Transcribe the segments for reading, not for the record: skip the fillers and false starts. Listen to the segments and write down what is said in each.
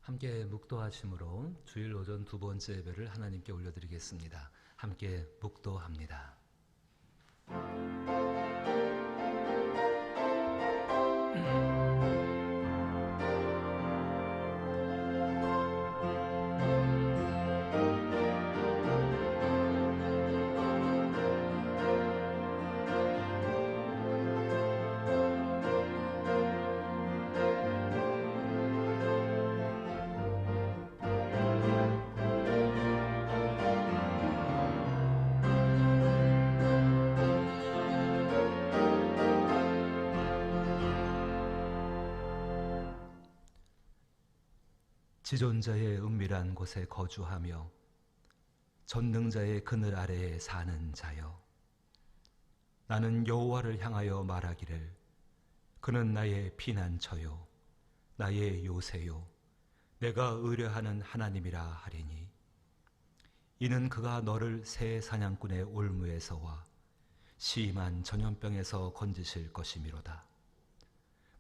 함께 묵도하심으로 주일 오전 두 번째 예배를 하나님께 올려드리겠습니다. 함께 묵도합니다. 지존자의 은밀한 곳에 거주하며 전능자의 그늘 아래에 사는 자여, 나는 여호와를 향하여 말하기를 그는 나의 피난처요 나의 요새요 내가 의뢰하는 하나님이라 하리니, 이는 그가 너를 새 사냥꾼의 올무에서와 심한 전염병에서 건지실 것이미로다.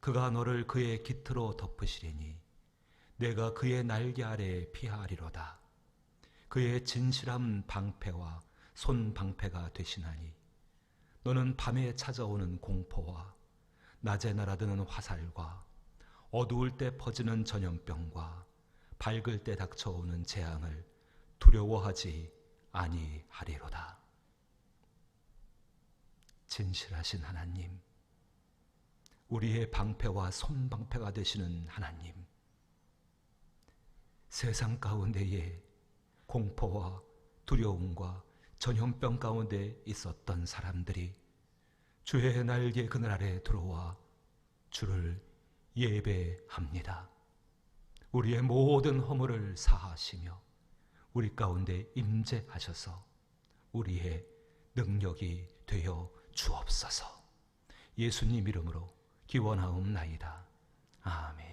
그가 너를 그의 깃으로 덮으시리니 내가 그의 날개 아래에 피하리로다. 그의 진실한 방패와 손 방패가 되시나니, 너는 밤에 찾아오는 공포와 낮에 날아드는 화살과 어두울 때 퍼지는 전염병과 밝을 때 닥쳐오는 재앙을 두려워하지 아니하리로다. 진실하신 하나님, 우리의 방패와 손 방패가 되시는 하나님, 세상 가운데에 공포와 두려움과 전염병 가운데 있었던 사람들이 주의 날개 그늘 아래 들어와 주를 예배합니다. 우리의 모든 허물을 사하시며 우리 가운데 임재하셔서 우리의 능력이 되어 주옵소서. 예수님 이름으로 기원하옵나이다. 아멘.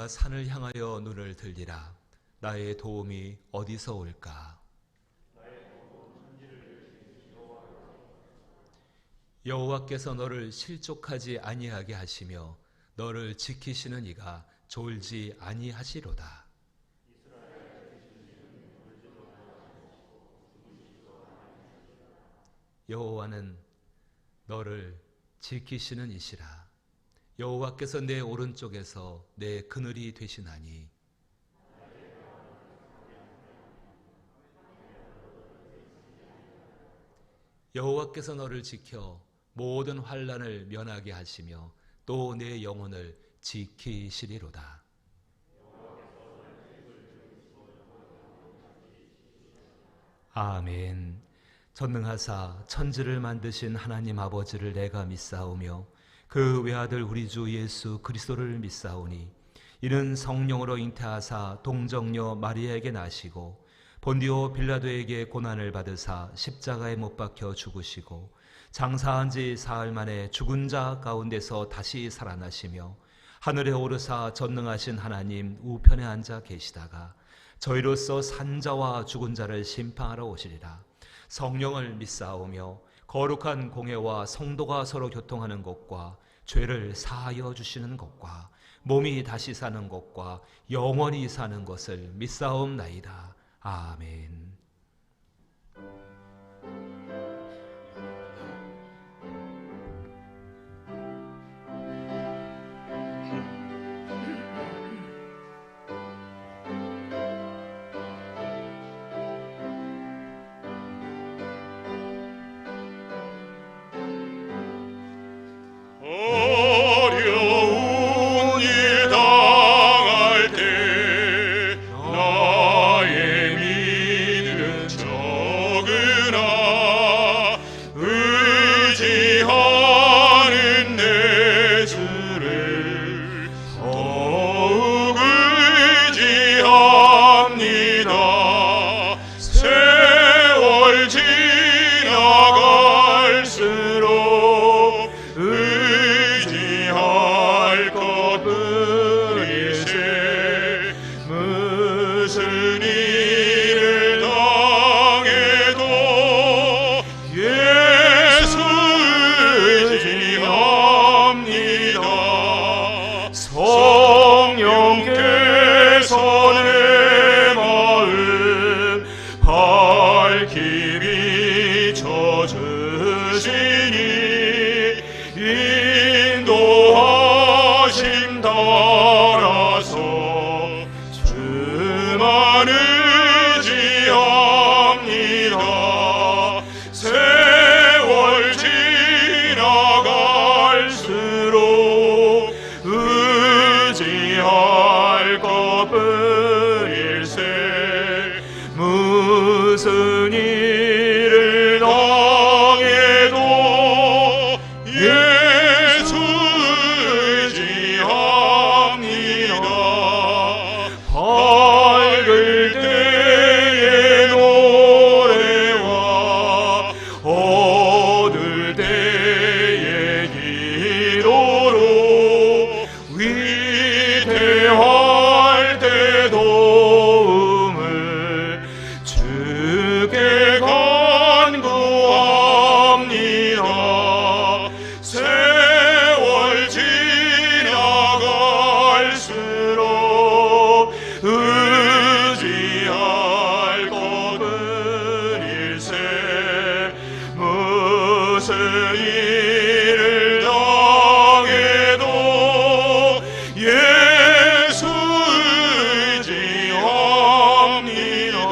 내가 산을 향하여 눈을 들리라. 나의 도움이 어디서 올까? 여호와께서 너를 실족하지 아니하게 하시며 너를 지키시는 이가 졸지 아니하시로다. 여호와는 너를 지키시는 이시라. 여호와께서 내 오른쪽에서 내 그늘이 되시나니 여호와께서 너를 지켜 모든 환난을 면하게 하시며 또 내 영혼을 지키시리로다. 아멘. 전능하사 천지를 만드신 하나님 아버지를 내가 믿사오며 그 외아들 우리 주 예수 그리스도를 믿사오니 이는 성령으로 잉태하사 동정녀 마리아에게 나시고 본디오 빌라도에게 고난을 받으사 십자가에 못 박혀 죽으시고 장사한 지 사흘 만에 죽은 자 가운데서 다시 살아나시며 하늘에 오르사 전능하신 하나님 우편에 앉아 계시다가 저희로서 산 자와 죽은 자를 심판하러 오시리라. 성령을 믿사오며 거룩한 공회와 성도가 서로 교통하는 것과 죄를 사하여 주시는 것과 몸이 다시 사는 것과 영원히 사는 것을 믿사옵나이다. 아멘. 어려운 일 당할 때 나의 믿음 적으나 의지하는 내 주를 더욱 의지합니다. 세월 지나갈수록 의지할 것뿐일세. 무슨 일을 당해도 예수 의지합니다. 성령께서 내 마음 밝히 비춰주시니 인도하심 따라서 주만 의지합니다. 세월 지나갈수록 의지할 것뿐일세. 무슨 일을 당해도 예수 의지합니다. 밝을 때의 노래와 어두울 때의 기도로 위대할 때 도움을 주께 간구합니다. 세월 지나갈수록 의지할 것뿐일세. 무슨 일을 당해도 예수 의지합니다.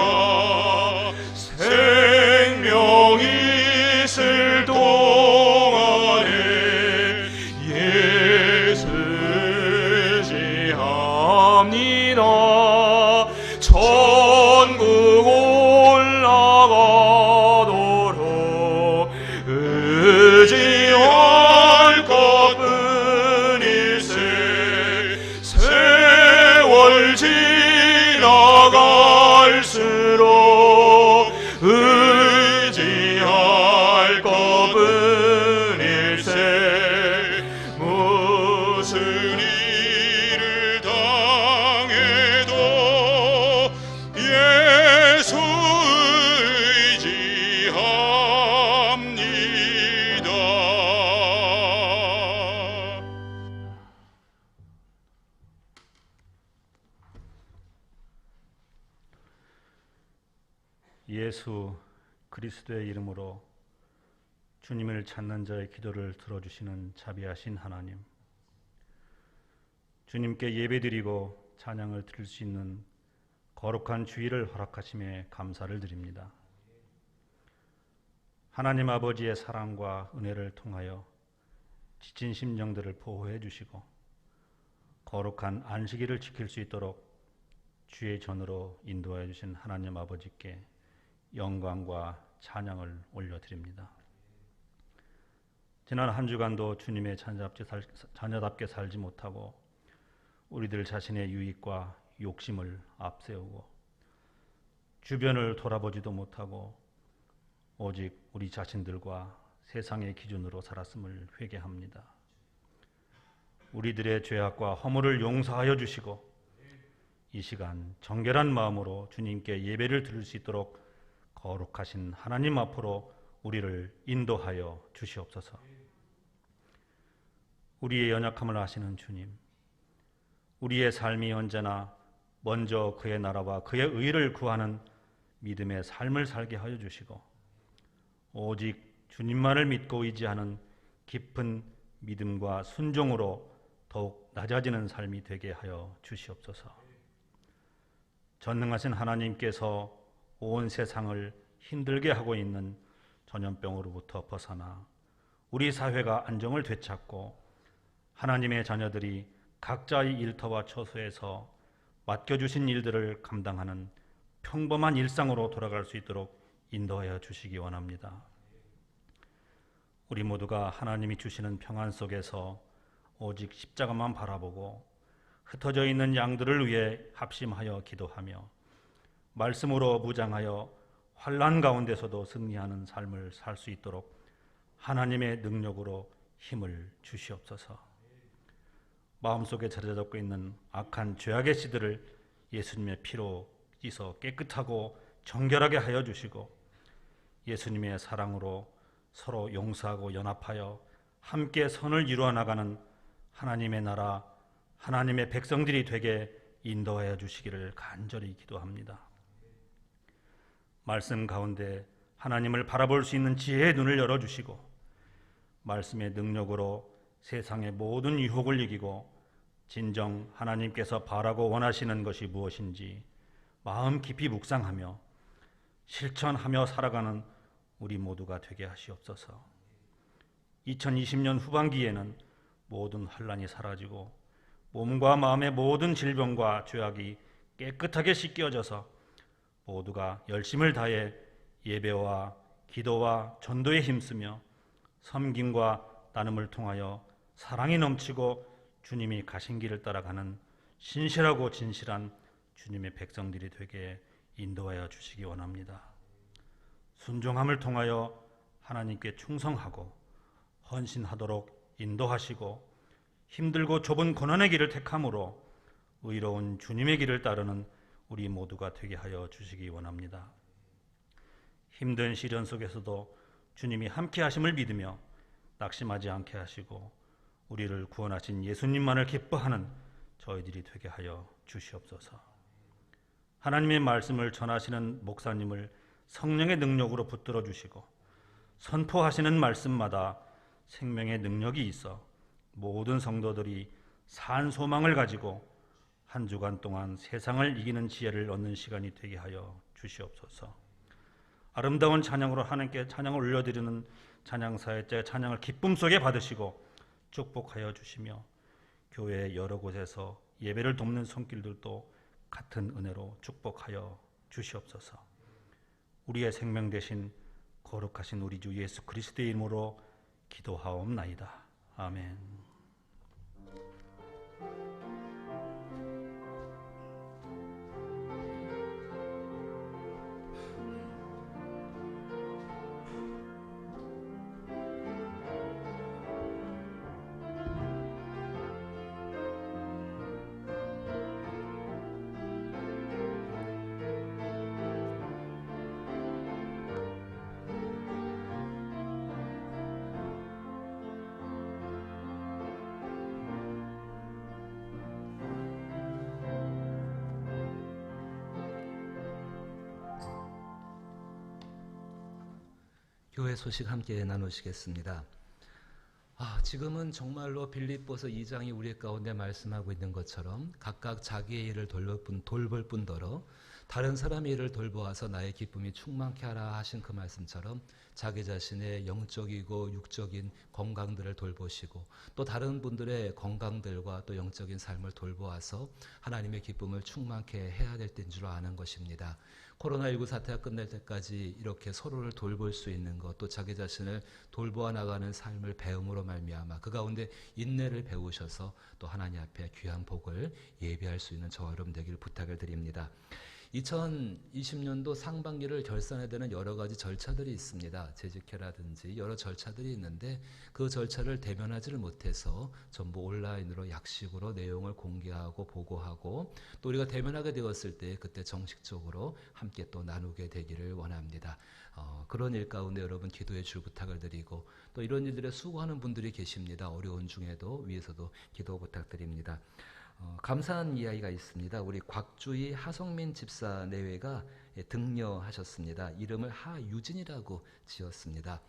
생명 있을 동안에 예수 의지합니다. 천국 올라가도록 의지할 것뿐일세. 세월 지나갈수록 의지할 것뿐일세. 예수 그리스도의 이름으로 주님을 찾는 자의 기도를 들어주시는 자비하신 하나님, 주님께 예배드리고 찬양을 드릴 수 있는 거룩한 주일을 허락하심에 감사를 드립니다. 하나님 아버지의 사랑과 은혜를 통하여 지친 심령들을 보호해 주시고 거룩한 안식일을 지킬 수 있도록 주의 전으로 인도하여 주신 하나님 아버지께 영광과 찬양을 올려드립니다. 지난 한 주간도 주님의 자녀답게 살지 못하고 우리들 자신의 유익과 욕심을 앞세우고 주변을 돌아보지도 못하고 오직 우리 자신들과 세상의 기준으로 살았음을 회개합니다. 우리들의 죄악과 허물을 용서하여 주시고 이 시간 정결한 마음으로 주님께 예배를 드릴 수 있도록 거룩하신 하나님 앞으로 우리를 인도하여 주시옵소서. 우리의 연약함을 아시는 주님, 우리의 삶이 언제나 먼저 그의 나라와 그의 의를 구하는 믿음의 삶을 살게 하여 주시고 오직 주님만을 믿고 의지하는 깊은 믿음과 순종으로 더욱 낮아지는 삶이 되게 하여 주시옵소서. 전능하신 하나님께서 온 세상을 힘들게 하고 있는 전염병으로부터 벗어나 우리 사회가 안정을 되찾고 하나님의 자녀들이 각자의 일터와 처소에서 맡겨주신 일들을 감당하는 평범한 일상으로 돌아갈 수 있도록 인도하여 주시기 원합니다. 우리 모두가 하나님이 주시는 평안 속에서 오직 십자가만 바라보고 흩어져 있는 양들을 위해 합심하여 기도하며 말씀으로 무장하여 환난 가운데서도 승리하는 삶을 살 수 있도록 하나님의 능력으로 힘을 주시옵소서. 마음속에 자리 잡고 있는 악한 죄악의 씨들을 예수님의 피로 씻어 깨끗하고 정결하게 하여 주시고 예수님의 사랑으로 서로 용서하고 연합하여 함께 선을 이루어 나가는 하나님의 나라, 하나님의 백성들이 되게 인도하여 주시기를 간절히 기도합니다. 말씀 가운데 하나님을 바라볼 수 있는 지혜의 눈을 열어주시고 말씀의 능력으로 세상의 모든 유혹을 이기고 진정 하나님께서 바라고 원하시는 것이 무엇인지 마음 깊이 묵상하며 실천하며 살아가는 우리 모두가 되게 하시옵소서. 2020년 후반기에는 모든 환난이 사라지고 몸과 마음의 모든 질병과 죄악이 깨끗하게 씻겨져서 모두가 열심을 다해 예배와 기도와 전도에 힘쓰며 섬김과 나눔을 통하여 사랑이 넘치고 주님이 가신 길을 따라가는 신실하고 진실한 주님의 백성들이 되게 인도하여 주시기 원합니다. 순종함을 통하여 하나님께 충성하고 헌신하도록 인도하시고 힘들고 좁은 고난의 길을 택함으로 의로운 주님의 길을 따르는 우리 모두가 되게 하여 주시기 원합니다. 힘든 시련 속에서도 주님이 함께 하심을 믿으며 낙심하지 않게 하시고 우리를 구원하신 예수님만을 기뻐하는 저희들이 되게 하여 주시옵소서. 하나님의 말씀을 전하시는 목사님을 성령의 능력으로 붙들어 주시고 선포하시는 말씀마다 생명의 능력이 있어 모든 성도들이 산 소망을 가지고 한 주간 동안 세상을 이기는 지혜를 얻는 시간이 되게 하여 주시옵소서. 아름다운 찬양으로 하나님께 찬양을 올려드리는 찬양사의 때 찬양을 기쁨 속에 받으시고 축복하여 주시며 교회 여러 곳에서 예배를 돕는 손길들도 같은 은혜로 축복하여 주시옵소서. 우리의 생명 되신 거룩하신 우리 주 예수 그리스도의 이름으로 기도하옵나이다. 아멘. 교회 소식 함께 나누시겠습니다. 지금은 정말로 빌립보서 2장이 우리 가운데 말씀하고 있는 것처럼 각각 자기의 일을 돌볼 뿐더러 다른 사람의 일을 돌보아서 나의 기쁨이 충만케 하라 하신 그 말씀처럼 자기 자신의 영적이고 육적인 건강들을 돌보시고 또 다른 분들의 건강들과 또 영적인 삶을 돌보아서 하나님의 기쁨을 충만케 해야 될 때인 줄 아는 것입니다. 코로나19 사태가 끝날 때까지 이렇게 서로를 돌볼 수 있는 것, 또 자기 자신을 돌보아 나가는 삶을 배움으로 말미암아 그 가운데 인내를 배우셔서 또 하나님 앞에 귀한 복을 예비할 수 있는 저와 여러분 되기를 부탁을 드립니다. 2020년도 상반기를 결산해야 되는 여러 가지 절차들이 있습니다. 재직회라든지 여러 절차들이 있는데 그 절차를 대면하지를 못해서 전부 온라인으로 약식으로 내용을 공개하고 보고하고 또 우리가 대면하게 되었을 때 그때 정식적으로 함께 또 나누게 되기를 원합니다. 그런 일 가운데 여러분 기도해 줄 부탁을 드리고 또 이런 일들에 수고하는 분들이 계십니다. 어려운 중에도 위에서도 기도 부탁드립니다. 감사한 이야기가 있습니다. 우리 곽주희 하성민 집사 내외가 등려하셨습니다. 이름을 하유진이라고 지었습니다.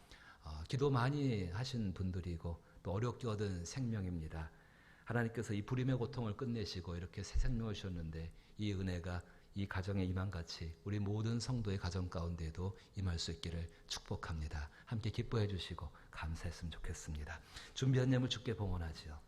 기도 많이 하신 분들이고 또 어렵게 얻은 생명입니다. 하나님께서 이 불임의 고통을 끝내시고 이렇게 새 생명을 주셨는데 이 은혜가 이 가정에 임한같이 우리 모든 성도의 가정 가운데에도 임할 수 있기를 축복합니다. 함께 기뻐해 주시고 감사했으면 좋겠습니다. 준비한 예물 주께 봉헌하지요.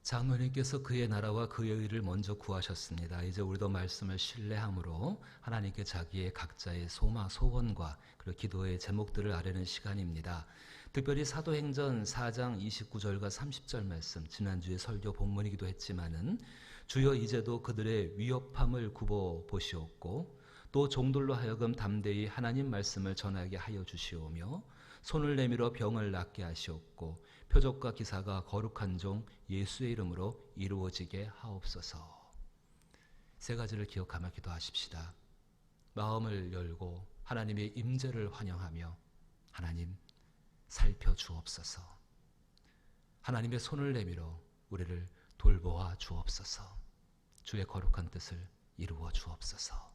장로님께서 그의 나라와 그의 의를 먼저 구하셨습니다. 이제 우리도 말씀을 신뢰함으로 하나님께 자기의 각자의 소망, 소원과 그리고 기도의 제목들을 아뢰는 시간입니다. 특별히 사도행전 4장 29절과 30절 말씀, 지난주에 설교 본문이기도 했지만은 주여 이제도 그들의 위협함을 굽어 보시옵고 또 종들로 하여금 담대히 하나님 말씀을 전하게 하여 주시오며 손을 내밀어 병을 낫게 하시옵고 표적과 기사가 거룩한 종 예수의 이름으로 이루어지게 하옵소서. 세 가지를 기억하며 기도하십시다. 마음을 열고 하나님의 임재를 환영하며 하나님 살펴주옵소서. 하나님의 손을 내밀어 우리를 돌보아 주옵소서. 주의 거룩한 뜻을 이루어 주옵소서.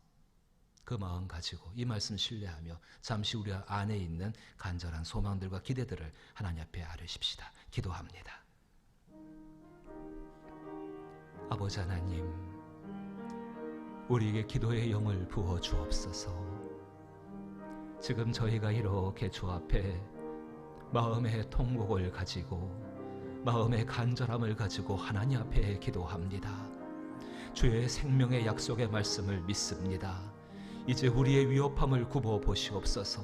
그 마음 가지고 이 말씀 신뢰하며 잠시 우리 안에 있는 간절한 소망들과 기대들을 하나님 앞에 아뢰십시다. 기도합니다. 아버지 하나님, 우리에게 기도의 영을 부어 주옵소서. 지금 저희가 이렇게 주 앞에 마음의 통곡을 가지고 마음의 간절함을 가지고 하나님 앞에 기도합니다. 주의 생명의 약속의 말씀을 믿습니다. 이제 우리의 위협함을 굽어 보시옵소서.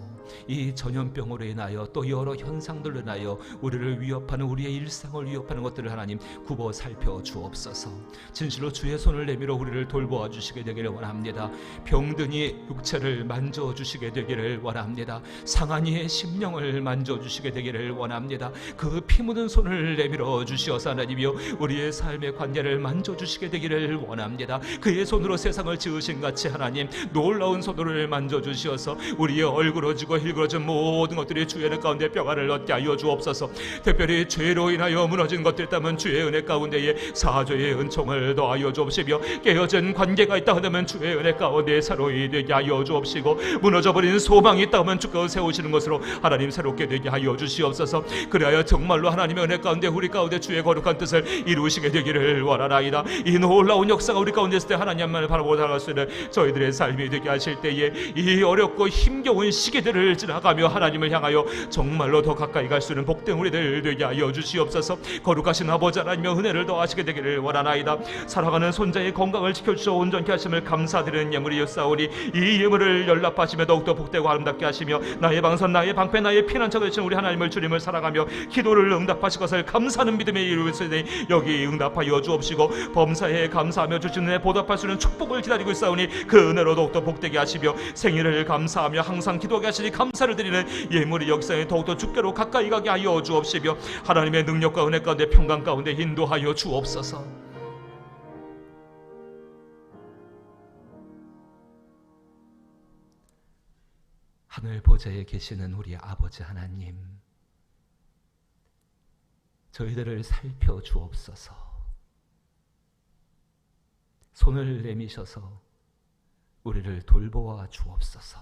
이 전염병으로 인하여 또 여러 현상들로 인하여 우리를 위협하는 우리의 일상을 위협하는 것들을 하나님 굽어 살펴주옵소서. 진실로 주의 손을 내밀어 우리를 돌보아 주시게 되기를 원합니다. 병든이 육체를 만져주시게 되기를 원합니다. 상한 이의 심령을 만져주시게 되기를 원합니다. 그 피 묻은 손을 내밀어 주시어서 하나님이여 우리의 삶의 관계를 만져주시게 되기를 원합니다. 그의 손으로 세상을 지으신 같이 하나님 놀라운 손을 만져주시어서 우리의 얼굴어지고 일그러진 모든 것들이 주의 은혜 가운데 평안을 얻게 하여 주옵소서. 특별히 죄로 인하여 무너진 것들 있다면 주의 은혜 가운데에 사죄의 은총을 더하여 주옵시며 깨어진 관계가 있다 하면 주의 은혜 가운데 새로이 되게 하여 주옵시고 무너져버린 소망이 있다 하면 주께서 세우시는 것으로 하나님 새롭게 되게 하여 주시옵소서. 그래야 정말로 하나님의 은혜 가운데 우리 가운데 주의 거룩한 뜻을 이루시게 되기를 원하나이다. 이 놀라운 역사가 우리 가운데 있을 때 하나님만을 바라보고 살아갈 수 있는 저희들의 삶이 되게 하시옵소서. 때에 이 어렵고 힘겨운 시기들을 지나가며 하나님을 향하여 정말로 더 가까이 갈 수 있는 복된 우리들 되게 하여 주시옵소서. 거룩하신 아버지 하나님의 은혜를 더하시게 되기를 원하나이다. 살아가는 손자의 건강을 지켜주셔 온전케 하심을 감사드리는 예물이었사오니 이 예물을 연락하시며 더욱더 복되고 아름답게 하시며 나의 방선 나의 방패 나의 피난처가 되신 우리 하나님을 주님을 사랑하며 기도를 응답하실 것을 감사하는 믿음에 이루었으니 여기 응답하여 주옵시고 범사에 감사하며 주시는 애 보답할 수 있는 축복을 기다리고 있사오니 그 은혜로 더욱더 복되게 되게 하시며 생일을 감사하며 항상 기도하게 하시니 감사를 드리는 예물이 역사에 더욱더 주께로 가까이 가게 하여 주옵시며 하나님의 능력과 은혜 가운데 평강 가운데 인도하여 주옵소서. 하늘 보좌에 계시는 우리 아버지 하나님, 저희들을 살펴 주옵소서. 손을 내미셔서 우리를 돌보아 주옵소서.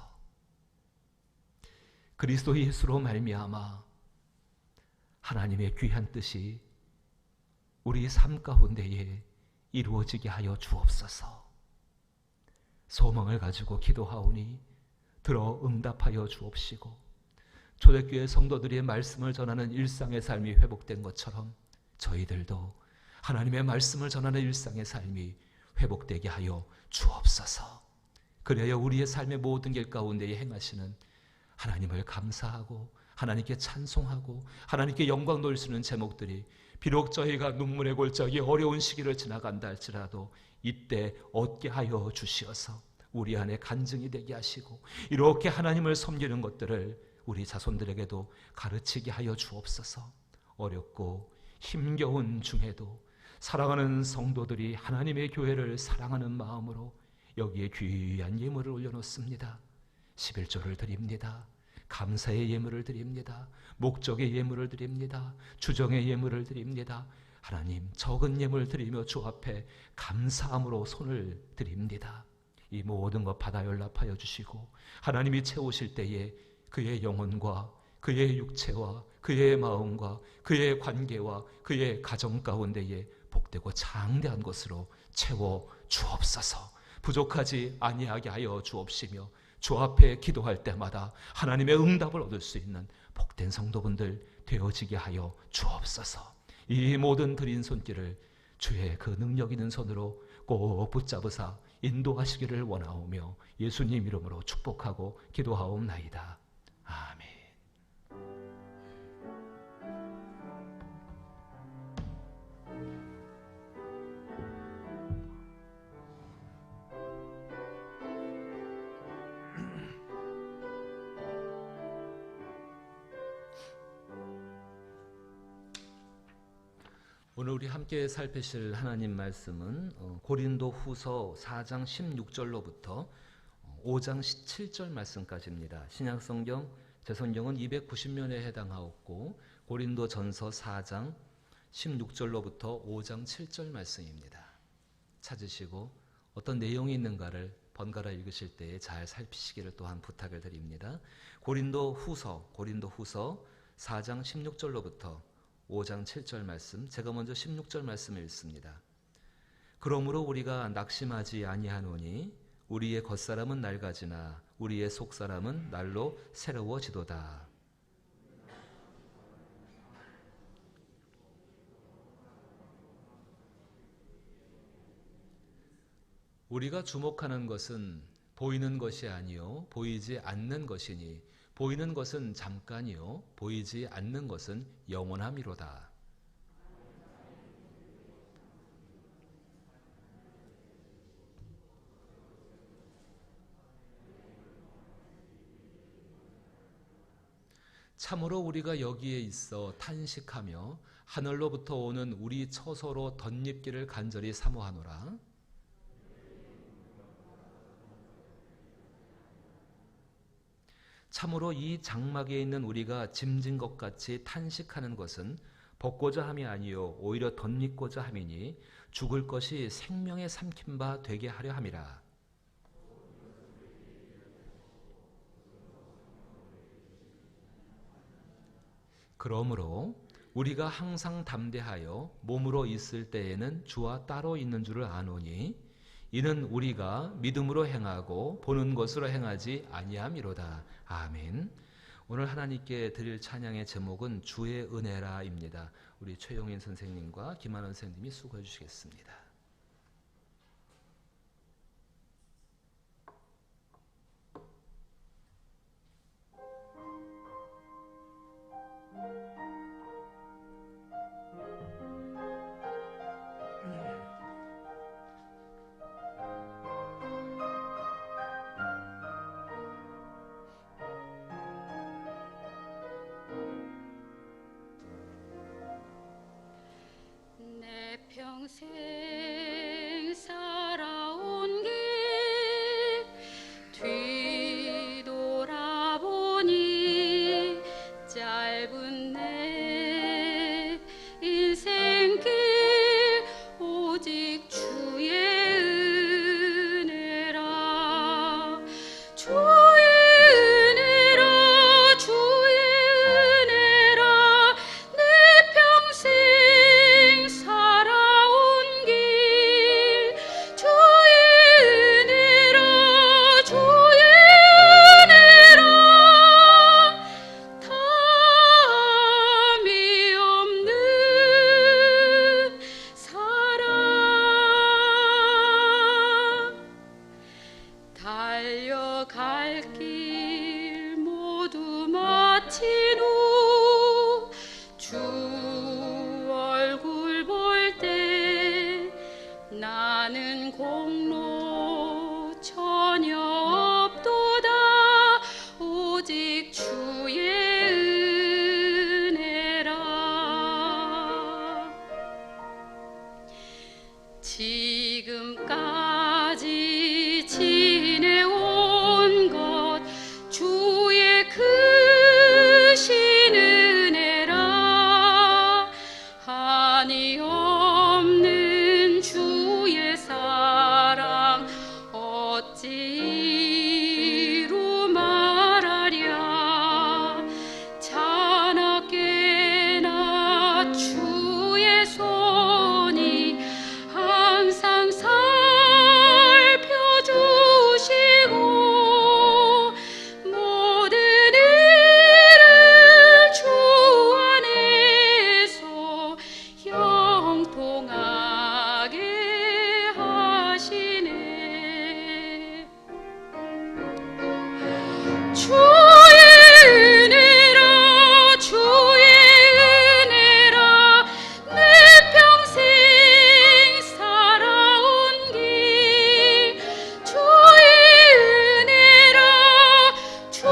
그리스도 예수로 말미암아 하나님의 귀한 뜻이 우리 삶 가운데에 이루어지게 하여 주옵소서. 소망을 가지고 기도하오니 들어 응답하여 주옵시고, 초대교회 성도들의 말씀을 전하는 일상의 삶이 회복된 것처럼 저희들도 하나님의 말씀을 전하는 일상의 삶이 회복되게 하여 주옵소서. 그래야 우리의 삶의 모든 길 가운데에 행하시는 하나님을 감사하고 하나님께 찬송하고 하나님께 영광 돌릴 수 있는 제목들이 비록 저희가 눈물의 골짜기 어려운 시기를 지나간다 할지라도 이때 얻게 하여 주시어서 우리 안에 간증이 되게 하시고, 이렇게 하나님을 섬기는 것들을 우리 자손들에게도 가르치게 하여 주옵소서. 어렵고 힘겨운 중에도 사랑하는 성도들이 하나님의 교회를 사랑하는 마음으로 여기에 귀한 예물을 올려놓습니다. 11조를 드립니다. 감사의 예물을 드립니다. 목적의 예물을 드립니다. 주정의 예물을 드립니다. 하나님, 적은 예물 드리며 주 앞에 감사함으로 손을 드립니다. 이 모든 것 받아 연락하여 주시고 하나님이 채우실 때에 그의 영혼과 그의 육체와 그의 마음과 그의 관계와 그의 가정 가운데에 복되고 장대한 것으로 채워 주옵소서. 부족하지 아니하게 하여 주옵시며 주 앞에 기도할 때마다 하나님의 응답을 얻을 수 있는 복된 성도분들 되어지게 하여 주옵소서. 이 모든 드린 손길을 주의 그 능력 있는 손으로 꼭 붙잡으사 인도하시기를 원하오며 예수님 이름으로 축복하고 기도하옵나이다. 아멘. 오늘 우리 함께 살피실 하나님 말씀은 고린도 후서 4장 16절로부터 5장 17절 말씀까지입니다. 신약성경 제 성경은 290면에 해당하였고 고린도 전서 4장 16절로부터 5장 7절 말씀입니다. 찾으시고 어떤 내용이 있는가를 번갈아 읽으실 때에 잘 살피시기를 또한 부탁을 드립니다. 고린도 후서 4장 16절로부터 5장 7절 말씀, 제가 먼저 16절 말씀을 읽습니다. 그러므로 우리가 낙심하지 아니하노니 우리의 겉사람은 낡아지나 우리의 속사람은 날로 새로워지도다. 우리가 주목하는 것은 보이는 것이 아니요 보이지 않는 것이니 보이는 것은 잠깐이요 보이지 않는 것은 영원함이로다. 참으로 우리가 여기에 있어 탄식하며 하늘로부터 오는 우리 처소로 덧입기를 간절히 사모하노라. 참으로 이 장막에 있는 우리가 짐진 것 같이 탄식하는 것은 벗고자 함이 아니요 오히려 덧입고자 함이니 죽을 것이 생명에 삼킨 바 되게 하려 함이라. 그러므로 우리가 항상 담대하여 몸으로 있을 때에는 주와 따로 있는 줄을 아노니 이는 우리가 믿음으로 행하고 보는 것으로 행하지 아니함이로다. 아멘. 오늘 하나님께 드릴 찬양의 제목은 주의 은혜라입니다. 우리 최용인 선생님과 김한원 선생님이 수고해 주시겠습니다. 마친 후 주 얼굴 볼 때 나는 공로 전혀 없도다. 오직 주의 은혜라. 지금까지 지내온 것 주의 크신 은혜라. 한이 없는 주의 사랑 어찌 이루 말하랴. 자나깨나 주의 손이 항상 살펴주시고 모든 일을 주 안에서 형통하게 하시네. 주의 은혜라 주의 은혜라 내 평생 살아온 길. 주의 은혜라 주의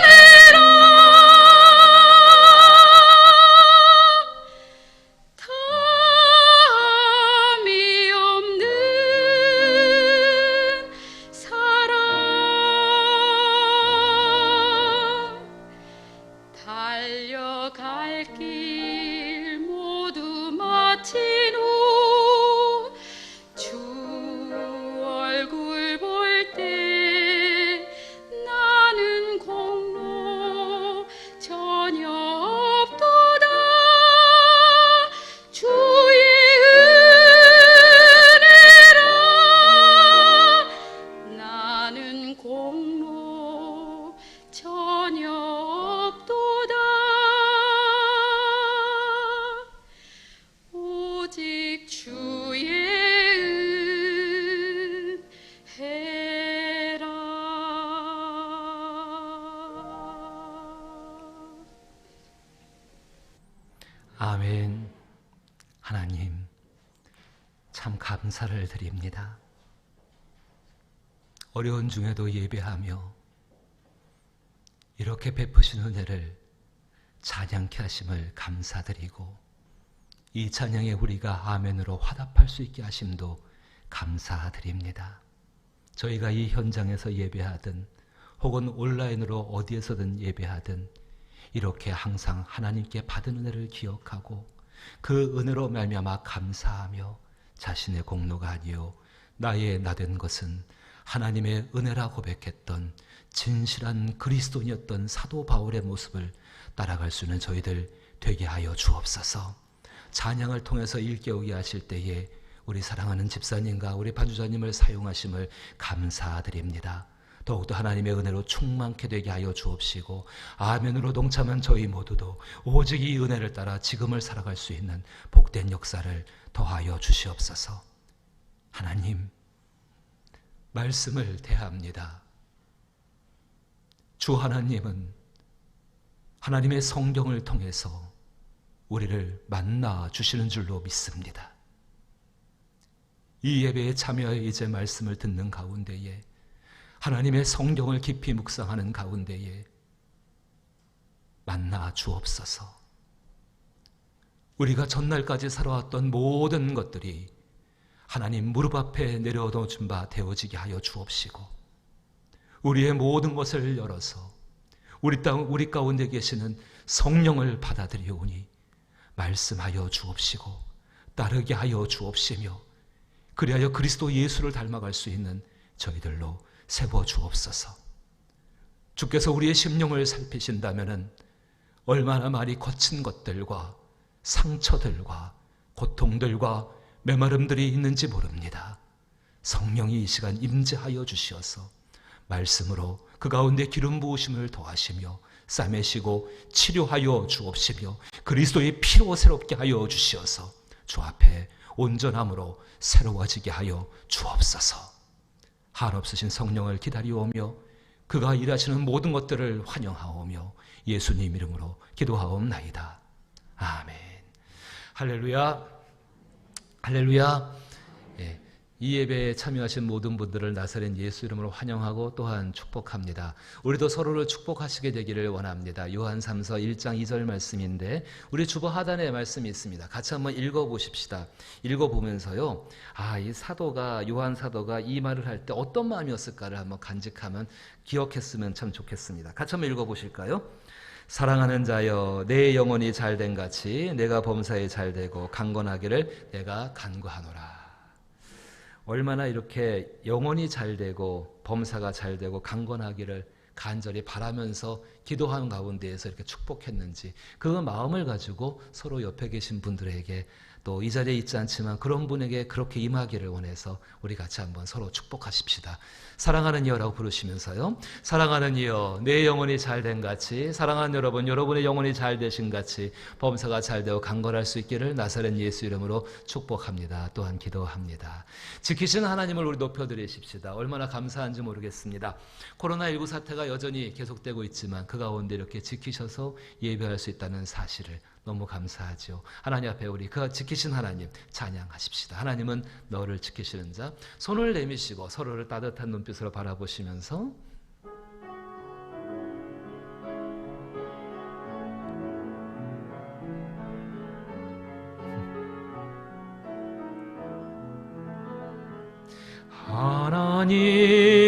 은혜라 탐이 없는 사랑. 달려갈 길 모두 마친 후 주 얼굴 볼 때 나는 공로 전혀 없도다. 주의 은혜라. 나는 공로 전혀 없도다. 오직 주의 은혜라. 아멘. 하나님, 참 감사를 드립니다. 어려운 중에도 예배하며 이렇게 베푸신 은혜를 찬양케 하심을 감사드리고 이 찬양에 우리가 아멘으로 화답할 수 있게 하심도 감사드립니다. 저희가 이 현장에서 예배하든 혹은 온라인으로 어디에서든 예배하든 이렇게 항상 하나님께 받은 은혜를 기억하고 그 은혜로 말미암아 감사하며 자신의 공로가 아니요 나의 나된 것은 하나님의 은혜라 고백했던 진실한 그리스도인이었던 사도 바울의 모습을 따라갈 수 있는 저희들 되게 하여 주옵소서. 찬양을 통해서 일깨우게 하실 때에 우리 사랑하는 집사님과 우리 반주자님을 사용하심을 감사드립니다. 더욱더 하나님의 은혜로 충만케 되게 하여 주옵시고 아멘으로 동참한 저희 모두도 오직 이 은혜를 따라 지금을 살아갈 수 있는 복된 역사를 더하여 주시옵소서. 하나님, 말씀을 대합니다. 주 하나님은 하나님의 성경을 통해서 우리를 만나 주시는 줄로 믿습니다. 이 예배에 참여해 이제 말씀을 듣는 가운데에 하나님의 성경을 깊이 묵상하는 가운데에 만나 주옵소서. 우리가 전날까지 살아왔던 모든 것들이 하나님 무릎 앞에 내려놓은 바 되어지게 하여 주옵시고 우리의 모든 것을 열어서 우리 가운데 계시는 성령을 받아들이오니 말씀하여 주옵시고 따르게 하여 주옵시며 그리하여 그리스도 예수를 닮아갈 수 있는 저희들로 세워 주옵소서. 주께서 우리의 심령을 살피신다면 얼마나 많이 거친 것들과 상처들과 고통들과 메마름들이 있는지 모릅니다. 성령이 이 시간 임재하여 주시어서 말씀으로 그 가운데 기름 부으심을 더하시며 싸매시고 치료하여 주옵시며 그리스도의 피로 새롭게 하여 주시어서 주 앞에 온전함으로 새로워지게 하여 주옵소서. 한없으신 성령을 기다리오며 그가 일하시는 모든 것들을 환영하오며 예수님 이름으로 기도하옵나이다. 아멘. 할렐루야. 할렐루야. 예, 이 예배에 참여하신 모든 분들을 나사렛 예수 이름으로 환영하고 또한 축복합니다. 우리도 서로를 축복하시게 되기를 원합니다. 요한 3서 1장 2절 말씀인데 우리 주보 하단에 말씀이 있습니다. 같이 한번 읽어보십시다. 읽어보면서요, 이 사도가, 요한 사도가 이 말을 할 때 어떤 마음이었을까를 한번 간직하면, 기억했으면 참 좋겠습니다. 같이 한번 읽어보실까요? 사랑하는 자여, 내 영혼이 잘된 같이 내가 범사에 잘되고 강건하기를 내가 간구하노라. 얼마나 이렇게 영혼이 잘되고 범사가 잘되고 강건하기를 간절히 바라면서 기도하는 가운데에서 이렇게 축복했는지, 그 마음을 가지고 서로 옆에 계신 분들에게, 또 이 자리에 있지 않지만 그런 분에게 그렇게 임하기를 원해서 우리 같이 한번 서로 축복하십시다. 사랑하는 이여라고 부르시면서요, 사랑하는 이여, 내 영혼이 잘된 같이, 사랑하는 여러분, 여러분의 영혼이 잘되신 같이 범사가 잘되고 강건할 수 있기를 나사렛 예수 이름으로 축복합니다. 또한 기도합니다. 지키시는 하나님을 우리 높여드리십시다. 얼마나 감사한지 모르겠습니다. 코로나19 사태가 여전히 계속되고 있지만 그 가운데 이렇게 지키셔서 예배할 수 있다는 사실을 너무 감사하죠. 하나님 앞에 우리 그 지키신 하나님 찬양하십시다. 하나님은 너를 지키시는 자. 손을 내미시고 서로를 따뜻한 눈빛으로 바라보시면서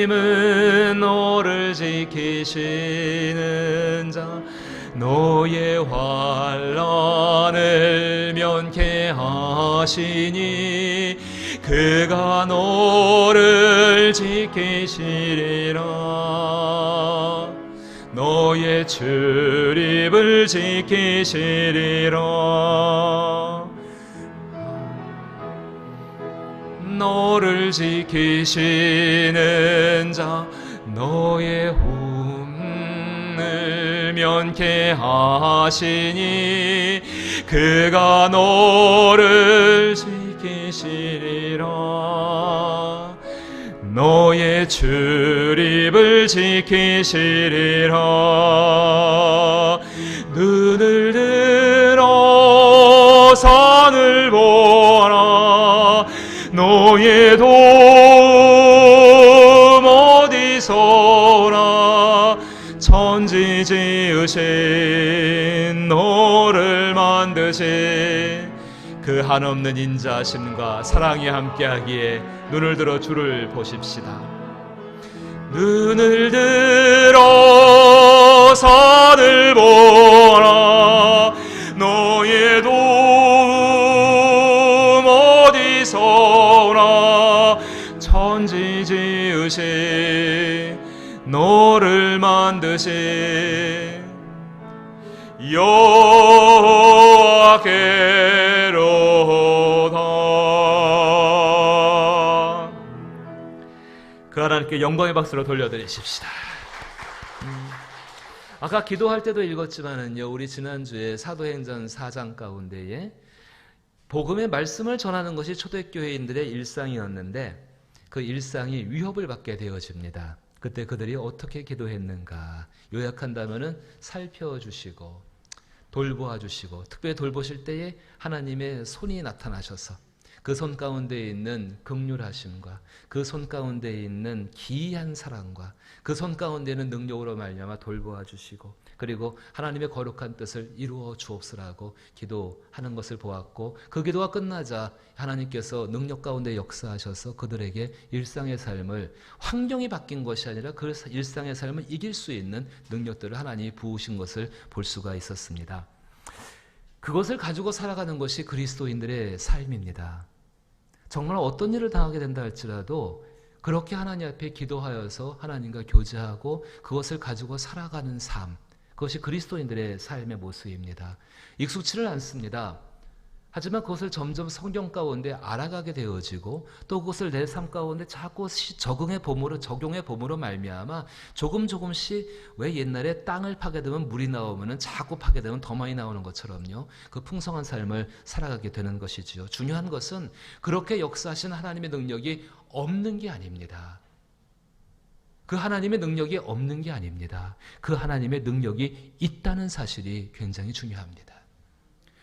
하나님은 너를 지키시는 자, 너의 환난을 면케하시니 그가 너를 지키시리라. 너의 출입을 지키시리라. 너를 지키시는 자, 너의 혼을 면케하시니 그가 너를 지키시리라. 너의 출입을 지키시리라. 눈을 들어 산을 보아라. 너의 도움 어디서 오나. 천지 지으신 너를 만드신 그 한없는 인자하심과 사랑이 함께하기에 눈을 들어 주를 보십시다. 눈을 들어 산을 보라. 너의 도움 어디서 오나. 천지 지으신 너를 만드신 여호와께로다. 그 하나님께 영광의 박수로 돌려드리십시다. 아까 기도할 때도 읽었지만은요, 우리 지난주에 사도행전 4장 가운데에 복음의 말씀을 전하는 것이 초대교회인들의 일상이었는데 그 일상이 위협을 받게 되어집니다. 그때 그들이 어떻게 기도했는가 요약한다면은 살펴주시고 돌보아주시고, 특별히 돌보실 때에 하나님의 손이 나타나셔서 그 손 가운데 있는 긍휼하심과 그 손 가운데 있는 기이한 사랑과 그 손 가운데 있는 능력으로 말미암아 돌보아주시고, 그리고 하나님의 거룩한 뜻을 이루어 주옵소라고 기도하는 것을 보았고, 그 기도가 끝나자 하나님께서 능력 가운데 역사하셔서 그들에게 일상의 삶을, 환경이 바뀐 것이 아니라 그 일상의 삶을 이길 수 있는 능력들을 하나님이 부으신 것을 볼 수가 있었습니다. 그것을 가지고 살아가는 것이 그리스도인들의 삶입니다. 정말 어떤 일을 당하게 된다 할지라도 그렇게 하나님 앞에 기도하여서 하나님과 교제하고 그것을 가지고 살아가는 삶, 그것이 그리스도인들의 삶의 모습입니다. 익숙치를 않습니다. 하지만 그것을 점점 성경 가운데 알아가게 되어지고 또 그것을 내 삶 가운데 자꾸 적용해 봄으로 말미암아 조금씩, 왜 옛날에 땅을 파게 되면 물이 나오면은 자꾸 파게 되면 더 많이 나오는 것처럼요, 그 풍성한 삶을 살아가게 되는 것이지요. 중요한 것은 그렇게 역사하신 하나님의 능력이 없는 게 아닙니다. 그 하나님의 능력이 없는 게 아닙니다. 그 하나님의 능력이 있다는 사실이 굉장히 중요합니다.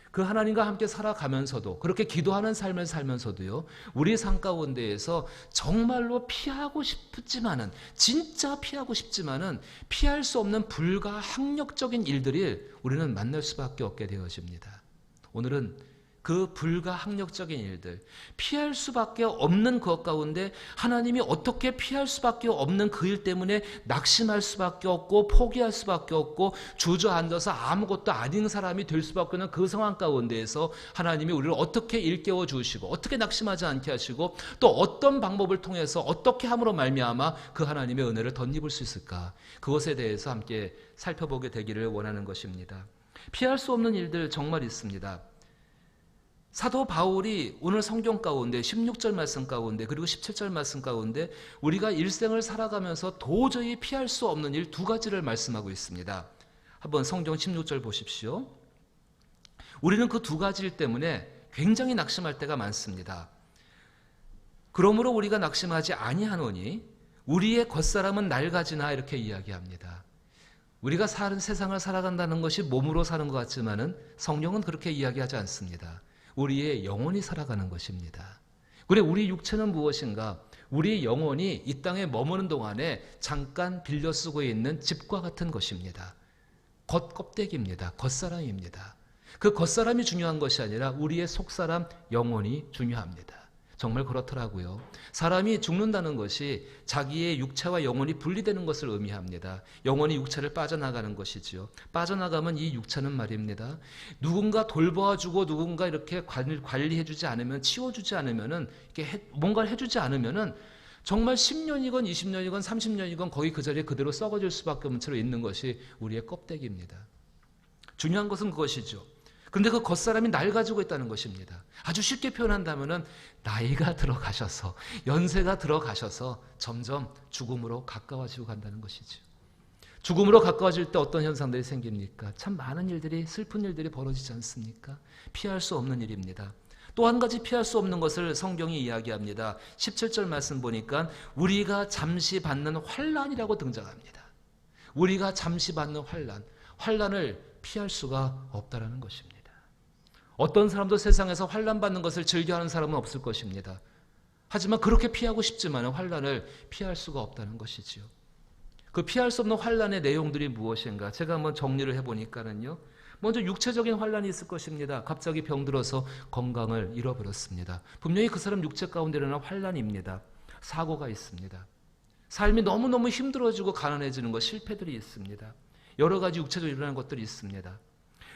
그 하나님과 함께 살아가면서도, 그렇게 기도하는 삶을 살면서도요, 우리 삶 가운데에서 정말로 피하고 싶지만은, 진짜 피하고 싶지만은 피할 수 없는 불가항력적인 일들이 우리는 만날 수밖에 없게 되어집니다. 오늘은 그 불가항력적인 일들, 피할 수밖에 없는 것 가운데 하나님이 어떻게 피할 수밖에 없는 그 일 때문에 낙심할 수밖에 없고 포기할 수밖에 없고 주저앉아서 아무것도 아닌 사람이 될 수밖에 없는 그 상황 가운데에서 하나님이 우리를 어떻게 일깨워 주시고 어떻게 낙심하지 않게 하시고 또 어떤 방법을 통해서 어떻게 함으로 말미암아 그 하나님의 은혜를 덧입을 수 있을까, 그것에 대해서 함께 살펴보게 되기를 원하는 것입니다. 피할 수 없는 일들 정말 있습니다. 사도 바울이 오늘 성경 가운데 16절 말씀 가운데 그리고 17절 말씀 가운데 우리가 일생을 살아가면서 도저히 피할 수 없는 일 두 가지를 말씀하고 있습니다. 한번 성경 16절 보십시오. 우리는 그 두 가지 일 때문에 굉장히 낙심할 때가 많습니다. 그러므로 우리가 낙심하지 아니하노니 우리의 겉사람은 낡아지나, 이렇게 이야기합니다. 우리가 사는 세상을 살아간다는 것이 몸으로 사는 것 같지만은 성령은 그렇게 이야기하지 않습니다. 우리의 영혼이 살아가는 것입니다. 그래, 우리 육체는 무엇인가? 우리 영혼이 이 땅에 머무는 동안에 잠깐 빌려 쓰고 있는 집과 같은 것입니다. 겉껍데기입니다. 겉사람입니다. 그 겉사람이 중요한 것이 아니라 우리의 속사람, 영혼이 중요합니다. 정말 그렇더라고요. 사람이 죽는다는 것이 자기의 육체와 영혼이 분리되는 것을 의미합니다. 영혼이 육체를 빠져나가는 것이지요. 빠져나가면 이 육체는 말입니다, 누군가 돌봐주고 누군가 이렇게 관리해주지 않으면, 치워주지 않으면은, 이렇게 뭔가를 해주지 않으면은 정말 10년이건 20년이건 30년이건 거의 그 자리에 그대로 썩어질 수밖에 없는 채로 있는 것이 우리의 껍데기입니다. 중요한 것은 그것이죠. 그런데 그 겉사람이 낡아지고 있다는 것입니다. 아주 쉽게 표현한다면은 나이가 들어가셔서, 연세가 들어가셔서 점점 죽음으로 가까워지고 간다는 것이죠. 죽음으로 가까워질 때 어떤 현상들이 생깁니까? 참 많은 일들이, 슬픈 일들이 벌어지지 않습니까? 피할 수 없는 일입니다. 또 한 가지 피할 수 없는 것을 성경이 이야기합니다. 17절 말씀 보니까 우리가 잠시 받는 환난이라고 등장합니다. 우리가 잠시 받는 환난을 피할 수가 없다라는 것입니다. 어떤 사람도 세상에서 환난 받는 것을 즐겨하는 사람은 없을 것입니다. 하지만 그렇게 피하고 싶지만 환난을 피할 수가 없다는 것이지요. 그 피할 수 없는 환난의 내용들이 무엇인가? 제가 한번 정리를 해보니까는요, 먼저 육체적인 환난이 있을 것입니다. 갑자기 병들어서 건강을 잃어버렸습니다. 분명히 그 사람 육체 가운데 일어난 환난입니다. 사고가 있습니다. 삶이 너무너무 힘들어지고 가난해지는 것, 실패들이 있습니다. 여러 가지 육체적으로 일어나는 것들이 있습니다.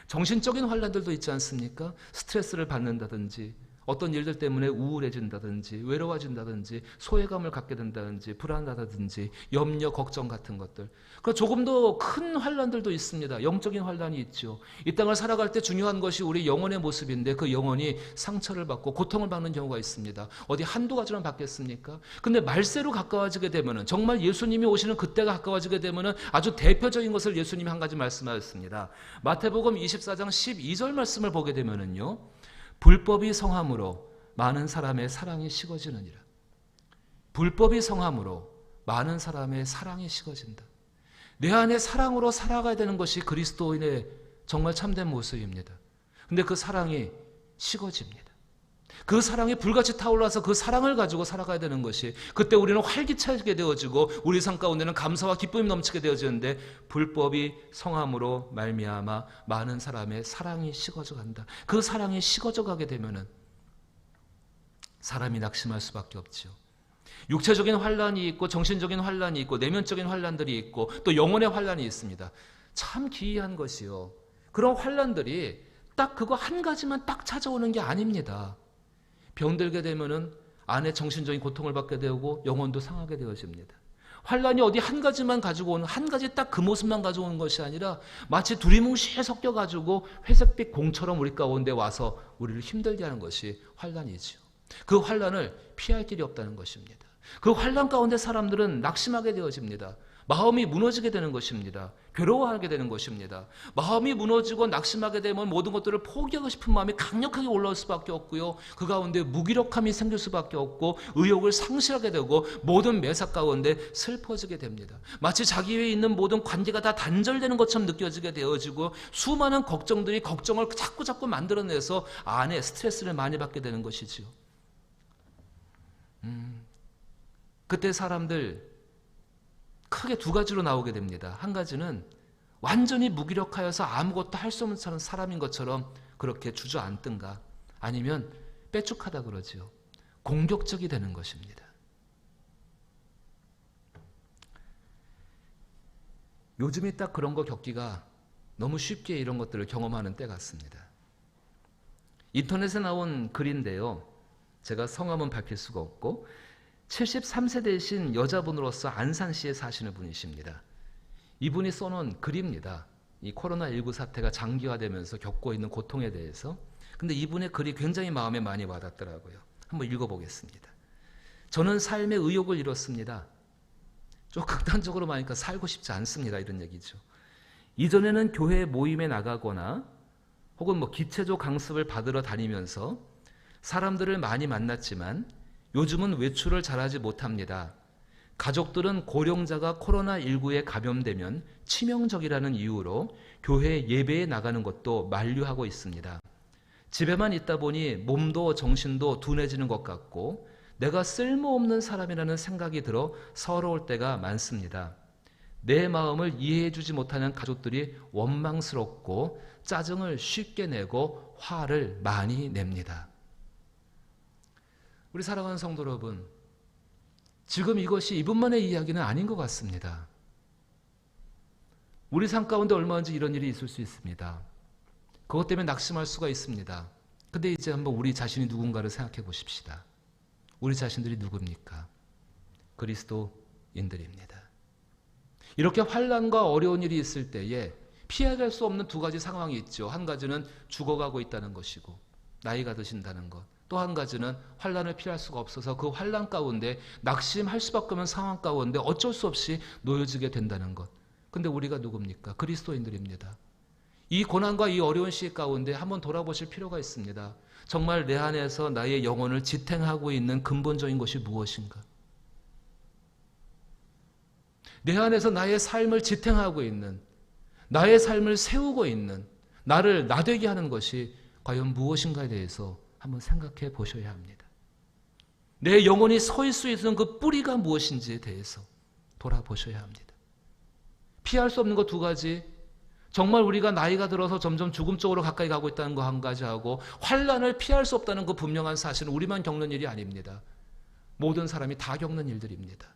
정신적인 환난들도 있지 않습니까? 스트레스를 받는다든지, 어떤 일들 때문에 우울해진다든지, 외로워진다든지, 소외감을 갖게 된다든지, 불안하다든지, 염려, 걱정 같은 것들. 그러니까 조금 더 큰 환난들도 있습니다. 영적인 환난이 있죠. 이 땅을 살아갈 때 중요한 것이 우리 영혼의 모습인데 그 영혼이 상처를 받고 고통을 받는 경우가 있습니다. 어디 한두 가지만 받겠습니까? 근데 말세로 가까워지게 되면은, 정말 예수님이 오시는 그때가 가까워지게 되면은 아주 대표적인 것을 예수님이 한 가지 말씀하셨습니다. 마태복음 24장 12절 말씀을 보게 되면은요, 불법이 성함으로 많은 사람의 사랑이 식어지느니라. 불법이 성함으로 많은 사람의 사랑이 식어진다. 내 안에 사랑으로 살아가야 되는 것이 그리스도인의 정말 참된 모습입니다. 근데 그 사랑이 식어집니다. 그 사랑이 불같이 타올라서 그 사랑을 가지고 살아가야 되는 것이, 그때 우리는 활기차게 되어지고 우리 삶 가운데는 감사와 기쁨이 넘치게 되어지는데, 불법이 성함으로 말미암아 많은 사람의 사랑이 식어져 간다. 그 사랑이 식어져 가게 되면은 사람이 낙심할 수밖에 없죠. 육체적인 환난이 있고 정신적인 환난이 있고 내면적인 환난들이 있고 또 영혼의 환난이 있습니다. 참 기이한 것이요, 그런 환난들이 딱 그거 한 가지만 딱 찾아오는 게 아닙니다. 병들게 되면은 안에 정신적인 고통을 받게 되고 영혼도 상하게 되어집니다. 환난이 어디 한 가지만 가지고 오는, 한 가지 딱 그 모습만 가지고 오는 것이 아니라 마치 두리뭉실에 섞여가지고 회색빛 공처럼 우리 가운데 와서 우리를 힘들게 하는 것이 환난이죠. 그 환난을 피할 길이 없다는 것입니다. 그 환난 가운데 사람들은 낙심하게 되어집니다. 마음이 무너지게 되는 것입니다. 괴로워하게 되는 것입니다. 마음이 무너지고 낙심하게 되면 모든 것들을 포기하고 싶은 마음이 강력하게 올라올 수밖에 없고요. 그 가운데 무기력함이 생길 수밖에 없고 의욕을 상실하게 되고 모든 매사 가운데 슬퍼지게 됩니다. 마치 자기 위에 있는 모든 관계가 다 단절되는 것처럼 느껴지게 되어지고 수많은 걱정들이 걱정을 자꾸 만들어내서 안에 스트레스를 많이 받게 되는 것이지요. 그때 사람들 크게 두 가지로 나오게 됩니다. 한 가지는 완전히 무기력하여서 아무것도 할 수 없는 사람인 것처럼 그렇게 주저앉든가, 아니면 빼쭉하다 그러지요. 공격적이 되는 것입니다. 요즘이 딱 그런 거 겪기가 너무 쉽게 이런 것들을 경험하는 때 같습니다. 인터넷에 나온 글인데요. 제가 성함은 밝힐 수가 없고 73세대이신 여자분으로서 안산시에 사시는 분이십니다. 이분이 써놓은 글입니다. 이 코로나19 사태가 장기화되면서 겪고 있는 고통에 대해서. 근데 이분의 글이 굉장히 마음에 많이 와닿더라고요. 한번 읽어보겠습니다. 저는 삶의 의욕을 잃었습니다. 좀 극단적으로 말하니까 살고 싶지 않습니다. 이런 얘기죠. 이전에는 교회 모임에 나가거나 혹은 기체조 강습을 받으러 다니면서 사람들을 많이 만났지만 요즘은 외출을 잘하지 못합니다. 가족들은 고령자가 코로나19에 감염되면 치명적이라는 이유로 교회 예배에 나가는 것도 만류하고 있습니다. 집에만 있다 보니 몸도 정신도 둔해지는 것 같고 내가 쓸모없는 사람이라는 생각이 들어 서러울 때가 많습니다. 내 마음을 이해해 주지 못하는 가족들이 원망스럽고 짜증을 쉽게 내고 화를 많이 냅니다. 우리 사랑하는 성도 여러분, 지금 이것이 이분만의 이야기는 아닌 것 같습니다. 우리 삶 가운데 얼마든지 이런 일이 있을 수 있습니다. 그것 때문에 낙심할 수가 있습니다. 근데 이제 한번 우리 자신이 누군가를 생각해 보십시다. 우리 자신들이 누굽니까? 그리스도인들입니다. 이렇게 환난과 어려운 일이 있을 때에 피해갈 수 없는 두 가지 상황이 있죠. 한 가지는 죽어가고 있다는 것이고 나이가 드신다는 것. 또 한 가지는 환난을 피할 수가 없어서 그 환난 가운데 낙심할 수밖에 없는 상황 가운데 어쩔 수 없이 놓여지게 된다는 것. 근데 우리가 누굽니까? 그리스도인들입니다. 이 고난과 이 어려운 시기 가운데 한번 돌아보실 필요가 있습니다. 정말 내 안에서 나의 영혼을 지탱하고 있는 근본적인 것이 무엇인가? 내 안에서 나의 삶을 지탱하고 있는, 나의 삶을 세우고 있는, 나를 나되게 하는 것이 과연 무엇인가에 대해서 한번 생각해 보셔야 합니다. 내 영혼이 서 있을 수 있는 그 뿌리가 무엇인지에 대해서 돌아보셔야 합니다. 피할 수 없는 것 두 가지, 정말 우리가 나이가 들어서 점점 죽음 쪽으로 가까이 가고 있다는 거 한 가지 하고, 환난을 피할 수 없다는 그 분명한 사실은 우리만 겪는 일이 아닙니다. 모든 사람이 다 겪는 일들입니다.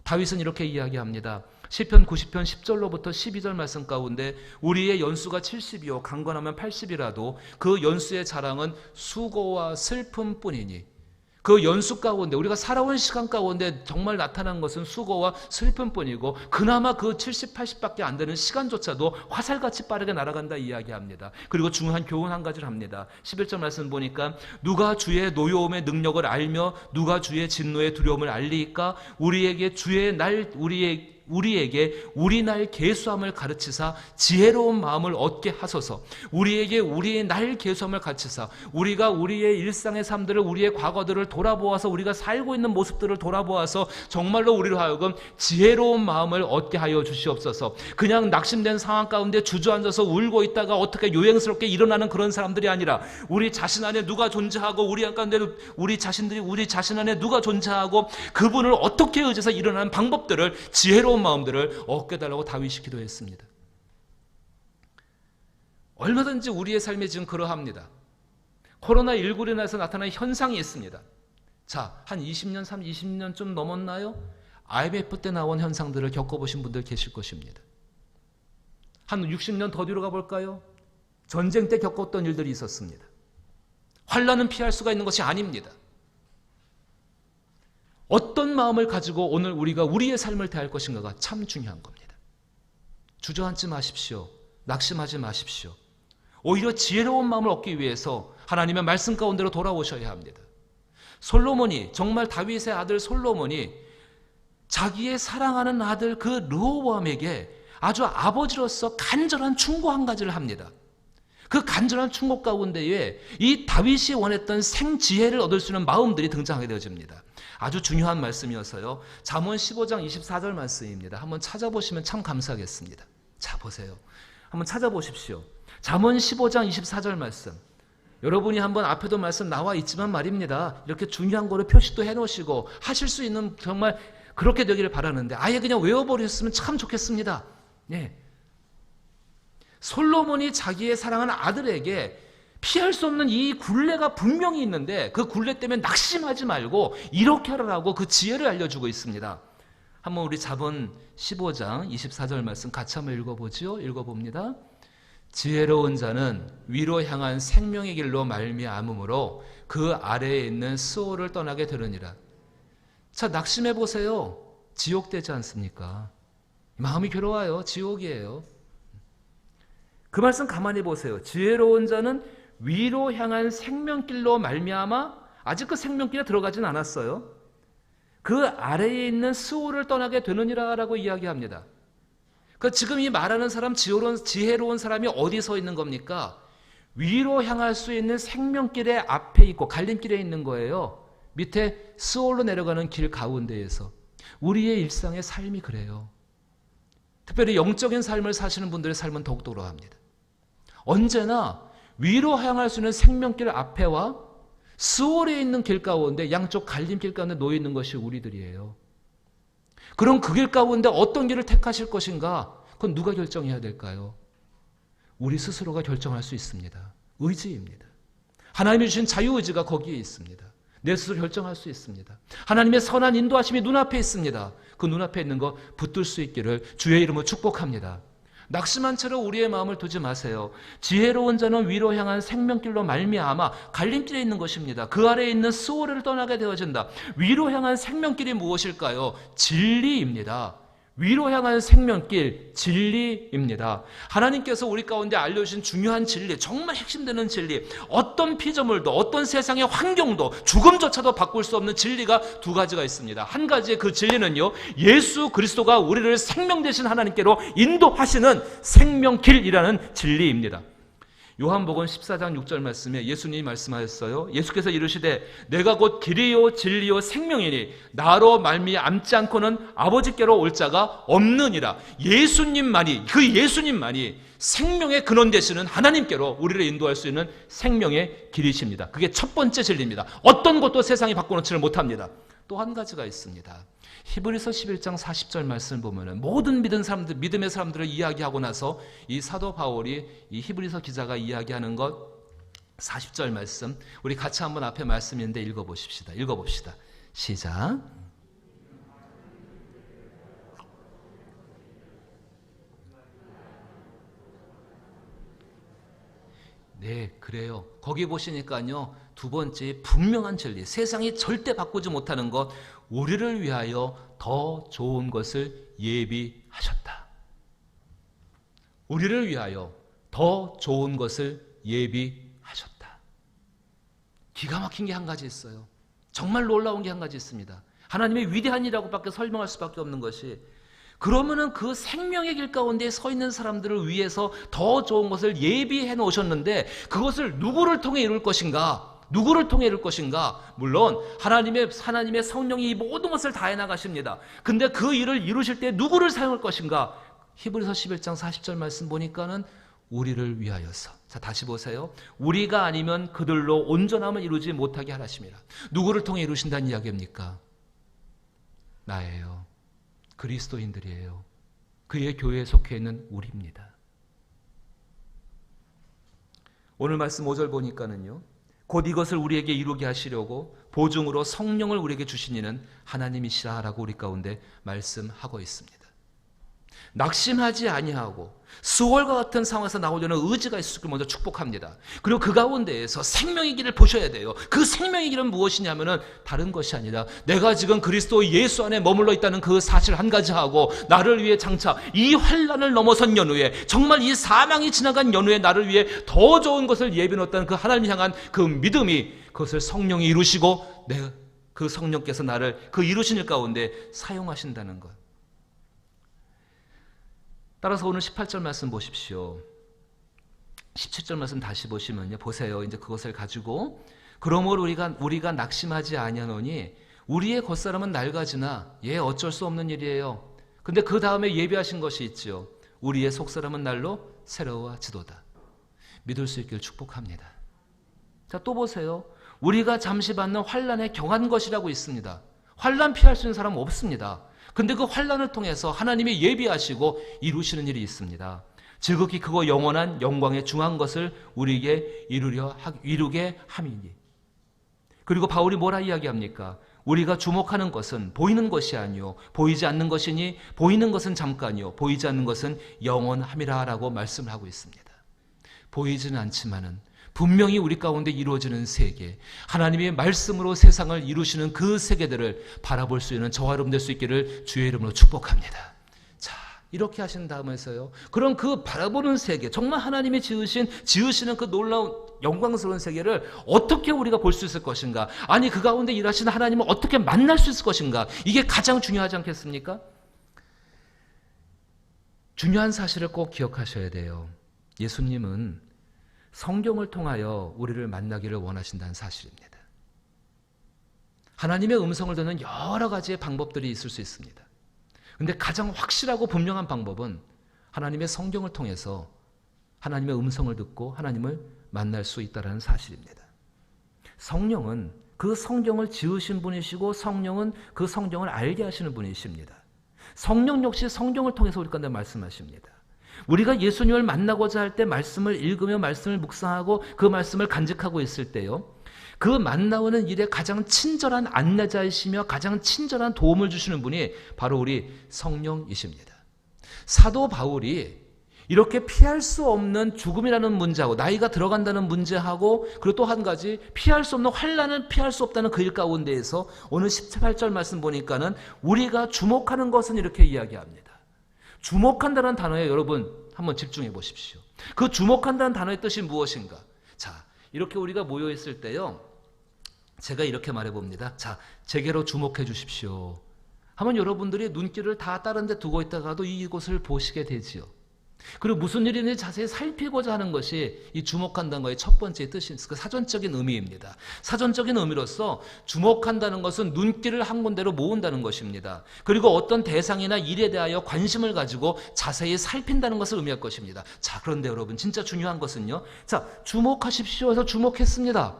다윗은 이렇게 이야기합니다. 시편 90편 10절로부터 12절 말씀 가운데 우리의 연수가 70이요 강건하면 80이라도 그 연수의 자랑은 수고와 슬픔뿐이니, 그 연수 가운데 우리가 살아온 시간 가운데 정말 나타난 것은 수고와 슬픔뿐이고 그나마 그 70, 80밖에 안 되는 시간조차도 화살같이 빠르게 날아간다 이야기합니다. 그리고 중요한 교훈 한 가지를 합니다. 11절 말씀 보니까 누가 주의 노여움의 능력을 알며 누가 주의 진노의 두려움을 알리이까? 우리에게 우리 날 계수함을 가르치사 지혜로운 마음을 얻게 하소서. 우리에게 우리의 날 계수함을 가르치사 우리가 우리의 일상의 삶들을, 우리의 과거들을 돌아보아서 우리가 살고 있는 모습들을 돌아보아서 정말로 우리로 하여금 지혜로운 마음을 얻게 하여 주시옵소서. 그냥 낙심된 상황 가운데 주저앉아서 울고 있다가 어떻게 요행스럽게 일어나는 그런 사람들이 아니라 우리 자신 안에 누가 존재하고 우리 가운데 우리 자신들이 우리 자신 안에 누가 존재하고 그분을 어떻게 의지해서 일어나는 방법들을, 지혜로운 마음들을 얻게 달라고 다윗이 기도했습니다. 얼마든지 우리의 삶이 지금 그러합니다. 코로나19로 인해서 나타난 현상이 있습니다. 자, 한 20년 좀 넘었나요? IMF 때 나온 현상들을 겪어보신 분들 계실 것입니다. 한 60년 더 뒤로 가볼까요? 전쟁 때 겪었던 일들이 있었습니다. 환난은 피할 수가 있는 것이 아닙니다. 어떤 마음을 가지고 오늘 우리가 우리의 삶을 대할 것인가가 참 중요한 겁니다. 주저앉지 마십시오. 낙심하지 마십시오. 오히려 지혜로운 마음을 얻기 위해서 하나님의 말씀 가운데로 돌아오셔야 합니다. 솔로몬이, 정말 다윗의 아들 솔로몬이 자기의 사랑하는 아들 그 르호보암에게 아주 아버지로서 간절한 충고 한 가지를 합니다. 그 간절한 충고 가운데에 이 다윗이 원했던 생지혜를 얻을 수 있는 마음들이 등장하게 되어집니다. 아주 중요한 말씀이어서요. 잠언 15장 24절 말씀입니다. 한번 찾아보시면 참 감사하겠습니다. 자, 보세요. 한번 찾아보십시오. 잠언 15장 24절 말씀. 여러분이 한번 앞에도 말씀 나와 있지만 말입니다. 이렇게 중요한 거를 표시도 해놓으시고 하실 수 있는 정말 그렇게 되기를 바라는데 아예 그냥 외워버렸으면 참 좋겠습니다. 네. 솔로몬이 자기의 사랑하는 아들에게 피할 수 없는 이 굴레가 분명히 있는데 그 굴레 때문에 낙심하지 말고 이렇게 하라고 그 지혜를 알려주고 있습니다. 한번 우리 잠언 15장 24절 말씀 같이 한번 읽어보죠. 읽어봅니다. 지혜로운 자는 위로 향한 생명의 길로 말미암음으로 그 아래에 있는 스오를 떠나게 되느니라. 자, 낙심해 보세요. 지옥되지 않습니까? 마음이 괴로워요. 지옥이에요. 그 말씀 가만히 보세요. 지혜로운 자는 위로 향한 생명길로 말미암아 아직 그 생명길에 들어가진 않았어요. 그 아래에 있는 스오를 떠나게 되느니라라고 이야기합니다. 그러니까 지금 이 말하는 사람 지혜로운 사람이 어디 서 있는 겁니까? 위로 향할 수 있는 생명길의 앞에 있고 갈림길에 있는 거예요. 밑에 스올로 내려가는 길 가운데에서 우리의 일상의 삶이 그래요. 특별히 영적인 삶을 사시는 분들의 삶은 더욱더 그러합니다. 언제나 위로 향할 수 있는 생명길 앞에와 스올에 있는 길 가운데 양쪽 갈림길 가운데 놓여 있는 것이 우리들이에요. 그럼 그 길 가운데 어떤 길을 택하실 것인가? 그건 누가 결정해야 될까요? 우리 스스로가 결정할 수 있습니다. 의지입니다. 하나님이 주신 자유의지가 거기에 있습니다. 내 스스로 결정할 수 있습니다. 하나님의 선한 인도하심이 눈앞에 있습니다. 그 눈앞에 있는 거 붙들 수 있기를 주의 이름으로 축복합니다. 낙심한 채로 우리의 마음을 두지 마세요. 지혜로운 자는 위로 향한 생명길로 말미암아 갈림길에 있는 것입니다. 그 아래에 있는 스오를 떠나게 되어진다. 위로 향한 생명길이 무엇일까요? 진리입니다. 위로 향한 생명길, 진리입니다. 하나님께서 우리 가운데 알려주신 중요한 진리, 정말 핵심되는 진리, 어떤 피조물도 어떤 세상의 환경도 죽음조차도 바꿀 수 없는 진리가 두 가지가 있습니다. 한 가지의 그 진리는요, 예수 그리스도가 우리를 생명 되신 하나님께로 인도하시는 생명길이라는 진리입니다. 요한복음 14장 6절 말씀에 예수님이 말씀하셨어요. 예수께서 이르시되 내가 곧 길이요 진리요 생명이니 나로 말미암지 않고는 아버지께로 올 자가 없느니라. 예수님만이, 그 예수님만이 생명의 근원 되시는 하나님께로 우리를 인도할 수 있는 생명의 길이십니다. 그게 첫 번째 진리입니다. 어떤 것도 세상이 바꿔놓지를 못합니다. 또 한 가지가 있습니다. 히브리서 11장 40절 말씀을 보면 모든 믿음의 사람들을 이야기하고 나서 이 사도 바울이 이 히브리서 기자가 이야기하는 것 40절 말씀 우리 같이 한번 앞에 말씀인데 읽어봅시다. 시작. 네, 그래요. 거기 보시니까요, 두 번째 분명한 진리, 세상이 절대 바꾸지 못하는 것, 우리를 위하여 더 좋은 것을 예비하셨다. 우리를 위하여 더 좋은 것을 예비하셨다. 기가 막힌 게 한 가지 있어요. 정말 놀라운 게 한 가지 있습니다. 하나님의 위대한 일이라고밖에 설명할 수밖에 없는 것이, 그러면은 그 생명의 길 가운데 서 있는 사람들을 위해서 더 좋은 것을 예비해 놓으셨는데 그것을 누구를 통해 이룰 것인가? 물론 하나님의 성령이 이 모든 것을 다 해나가십니다. 근데 그 일을 이루실 때 누구를 사용할 것인가? 히브리서 11장 40절 말씀 보니까는 우리를 위하여서. 자, 다시 보세요. 우리가 아니면 그들로 온전함을 이루지 못하게 하라십니다. 누구를 통해 이루신다는 이야기입니까? 나예요. 그리스도인들이에요. 그의 교회에 속해 있는 우리입니다. 오늘 말씀 5절 보니까는요, 곧 이것을 우리에게 이루게 하시려고 보증으로 성령을 우리에게 주신 이는 하나님이시라라고 우리 가운데 말씀하고 있습니다. 낙심하지 아니하고 수월과 같은 상황에서 나오려는 의지가 있을 걸 먼저 축복합니다. 그리고 그 가운데에서 생명의 길을 보셔야 돼요. 그 생명의 길은 무엇이냐면은 다른 것이 아니라 내가 지금 그리스도 예수 안에 머물러 있다는 그 사실 한 가지 하고, 나를 위해 장차 이 환난을 넘어선 연후에, 정말 이 사망이 지나간 연후에 나를 위해 더 좋은 것을 예비해 놓았다는 그 하나님 향한 그 믿음이, 그것을 성령이 이루시고 내가 그 성령께서 나를 그 이루신 일 가운데 사용하신다는 것. 따라서 오늘 18절 말씀 보십시오. 17절 말씀 다시 보시면요. 보세요. 이제 그것을 가지고 그러므로 우리가 낙심하지 아니하노니 우리의 겉사람은 낡아지나 어쩔 수 없는 일이에요. 근데 그 다음에 예비하신 것이 있죠. 우리의 속사람은 날로 새로워지도다. 믿을 수 있기를 축복합니다. 자, 또 보세요. 우리가 잠시 받는 환난에 경한 것이라고 있습니다. 환난 피할 수 있는 사람은 없습니다. 근데 그 환난을 통해서 하나님이 예비하시고 이루시는 일이 있습니다. 지극히 크고 영원한 영광의 중한 것을 우리에게 이루게 함이니. 그리고 바울이 뭐라 이야기합니까? 우리가 주목하는 것은 보이는 것이 아니요 보이지 않는 것이니 보이는 것은 잠깐이요 보이지 않는 것은 영원함이라 라고 말씀을 하고 있습니다. 보이지는 않지만은 분명히 우리 가운데 이루어지는 세계, 하나님의 말씀으로 세상을 이루시는 그 세계들을 바라볼 수 있는 저와 여러분 될 수 있기를 주의 이름으로 축복합니다. 자, 이렇게 하신 다음에서요. 그럼 그 바라보는 세계, 정말 하나님이 지으시는 그 놀라운 영광스러운 세계를 어떻게 우리가 볼 수 있을 것인가? 아니, 그 가운데 일하시는 하나님을 어떻게 만날 수 있을 것인가? 이게 가장 중요하지 않겠습니까? 중요한 사실을 꼭 기억하셔야 돼요. 예수님은 성경을 통하여 우리를 만나기를 원하신다는 사실입니다. 하나님의 음성을 듣는 여러 가지의 방법들이 있을 수 있습니다. 그런데 가장 확실하고 분명한 방법은 하나님의 성경을 통해서 하나님의 음성을 듣고 하나님을 만날 수 있다는 사실입니다. 성령은 그 성경을 지으신 분이시고 성령은 그 성경을 알게 하시는 분이십니다. 성령 역시 성경을 통해서 우리 가운데 말씀하십니다. 우리가 예수님을 만나고자 할 때 말씀을 읽으며 말씀을 묵상하고 그 말씀을 간직하고 있을 때요. 그 만나오는 일에 가장 친절한 안내자이시며 가장 친절한 도움을 주시는 분이 바로 우리 성령이십니다. 사도 바울이 이렇게 피할 수 없는 죽음이라는 문제하고 나이가 들어간다는 문제하고 그리고 또 한 가지 피할 수 없는 환난을 피할 수 없다는 그 일 가운데에서 오늘 18절 말씀 보니까는 우리가 주목하는 것은 이렇게 이야기합니다. 주목한다는 단어에 여러분 한번 집중해 보십시오. 그 주목한다는 단어의 뜻이 무엇인가? 자, 이렇게 우리가 모여 있을 때요. 제가 이렇게 말해 봅니다. 자, 제게로 주목해 주십시오. 하면 여러분들이 눈길을 다 다른 데 두고 있다가도 이곳을 보시게 되지요. 그리고 무슨 일인지 자세히 살피고자 하는 것이 이 주목한다는 것의 첫 번째 뜻인 그 사전적인 의미입니다. 사전적인 의미로서 주목한다는 것은 눈길을 한 군데로 모은다는 것입니다. 그리고 어떤 대상이나 일에 대하여 관심을 가지고 자세히 살핀다는 것을 의미할 것입니다. 자, 그런데 여러분 진짜 중요한 것은요. 자, 주목하십시오 해서 주목했습니다.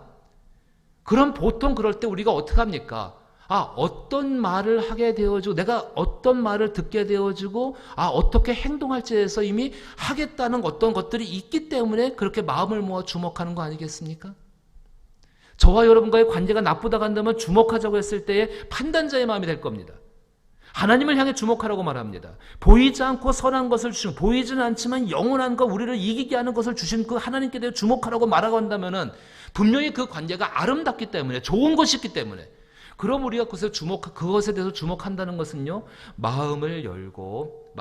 그럼 보통 그럴 때 우리가 어떻게 합니까? 어떤 말을 하게 되어지고 내가 어떤 말을 듣게 되어지고 어떻게 행동할지에 대해서 이미 하겠다는 어떤 것들이 있기 때문에 그렇게 마음을 모아 주목하는 거 아니겠습니까? 저와 여러분과의 관계가 나쁘다고 한다면 주목하자고 했을 때의 판단자의 마음이 될 겁니다. 하나님을 향해 주목하라고 말합니다. 보이지 않고 선한 것을 주신, 보이지는 않지만 영원한 것, 우리를 이기게 하는 것을 주신 그 하나님께 대해 주목하라고 말하고 한다면은 분명히 그 관계가 아름답기 때문에 좋은 것이 있기 때문에 그럼 우리가 그것에 대해서 주목한다는 것은요, 마음을 열고,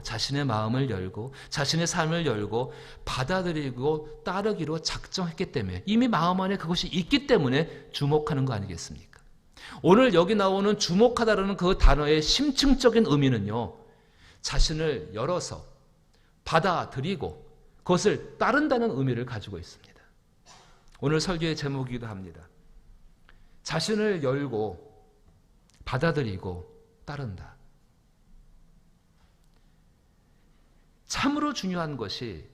자신의 마음을 열고, 자신의 삶을 열고, 받아들이고, 따르기로 작정했기 때문에, 이미 마음 안에 그것이 있기 때문에 주목하는 거 아니겠습니까? 오늘 여기 나오는 주목하다라는 그 단어의 심층적인 의미는요, 자신을 열어서 받아들이고, 그것을 따른다는 의미를 가지고 있습니다. 오늘 설교의 제목이기도 합니다. 자신을 열고 받아들이고 따른다. 참으로 중요한 것이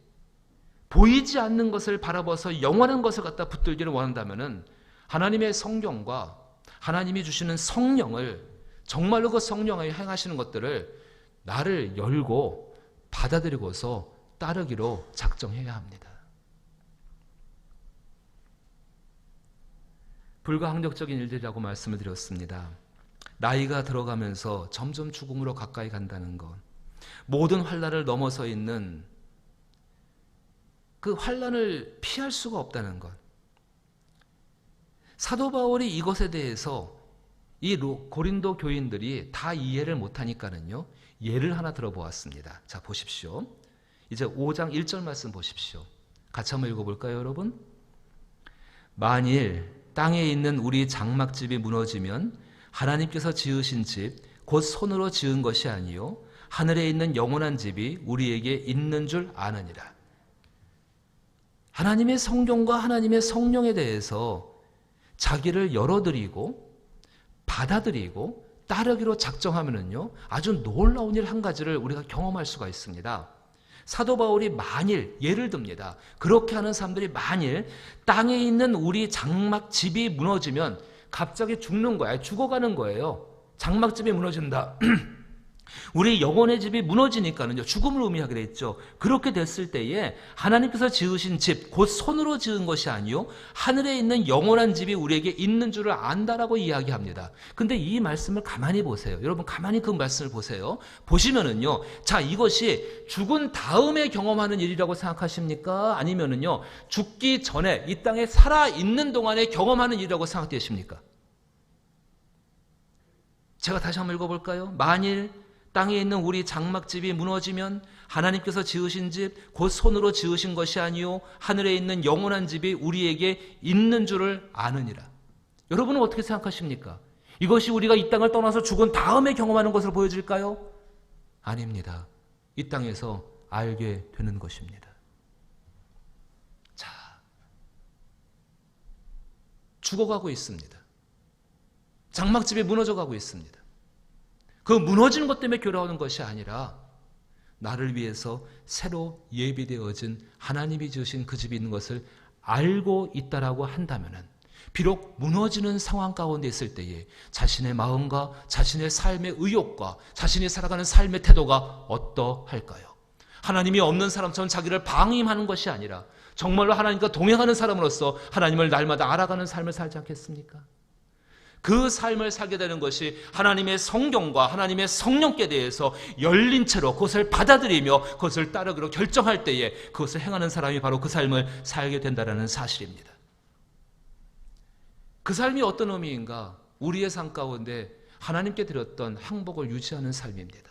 보이지 않는 것을 바라봐서 영원한 것을 갖다 붙들기를 원한다면은 하나님의 성경과 하나님이 주시는 성령을 정말로 그 성령을 행하시는 것들을 나를 열고 받아들이고서 따르기로 작정해야 합니다. 불가항력적인 일들이라고 말씀을 드렸습니다. 나이가 들어가면서 점점 죽음으로 가까이 간다는 것, 모든 환난을 넘어서 있는 그 환난을 피할 수가 없다는 것. 사도 바울이 이것에 대해서 이 고린도 교인들이 다 이해를 못하니까는요, 예를 하나 들어보았습니다. 자, 보십시오. 이제 5장 1절 말씀 보십시오. 같이 한번 읽어볼까요, 여러분? 만일 땅에 있는 우리 장막집이 무너지면 하나님께서 지으신 집 곧 손으로 지은 것이 아니요 하늘에 있는 영원한 집이 우리에게 있는 줄 아느니라. 하나님의 성경과 하나님의 성령에 대해서 자기를 열어드리고 받아들이고 따르기로 작정하면은요 아주 놀라운 일 한 가지를 우리가 경험할 수가 있습니다. 사도 바울이 만일 예를 듭니다. 그렇게 하는 사람들이 만일 땅에 있는 우리 장막집이 무너지면 갑자기 죽는 거야. 죽어가는 거예요. 장막집이 무너진다. 우리 영혼의 집이 무너지니까는요 죽음을 의미하게 돼 있죠. 그렇게 됐을 때에 하나님께서 지으신 집 곧 손으로 지은 것이 아니요 하늘에 있는 영원한 집이 우리에게 있는 줄을 안다라고 이야기합니다. 근데 이 말씀을 가만히 보세요. 여러분 가만히 그 말씀을 보세요. 보시면은요 자 이것이 죽은 다음에 경험하는 일이라고 생각하십니까? 아니면은요 죽기 전에 이 땅에 살아 있는 동안에 경험하는 일이라고 생각되십니까? 제가 다시 한번 읽어볼까요? 만일 땅에 있는 우리 장막집이 무너지면 하나님께서 지으신 집 곧 손으로 지으신 것이 아니요 하늘에 있는 영원한 집이 우리에게 있는 줄을 아느니라. 여러분은 어떻게 생각하십니까? 이것이 우리가 이 땅을 떠나서 죽은 다음에 경험하는 것을 보여줄까요? 아닙니다. 이 땅에서 알게 되는 것입니다. 자, 죽어가고 있습니다. 장막집이 무너져가고 있습니다. 그 무너지는 것 때문에 괴로워하는 것이 아니라 나를 위해서 새로 예비되어진 하나님이 지으신 그 집이 있는 것을 알고 있다라고 한다면은 비록 무너지는 상황 가운데 있을 때에 자신의 마음과 자신의 삶의 의욕과 자신이 살아가는 삶의 태도가 어떠할까요? 하나님이 없는 사람처럼 자기를 방임하는 것이 아니라 정말로 하나님과 동행하는 사람으로서 하나님을 날마다 알아가는 삶을 살지 않겠습니까? 그 삶을 살게 되는 것이 하나님의 성경과 하나님의 성령께 대해서 열린 채로 그것을 받아들이며 그것을 따르기로 결정할 때에 그것을 행하는 사람이 바로 그 삶을 살게 된다는 사실입니다. 그 삶이 어떤 의미인가? 우리의 삶 가운데 하나님께 드렸던 항복을 유지하는 삶입니다.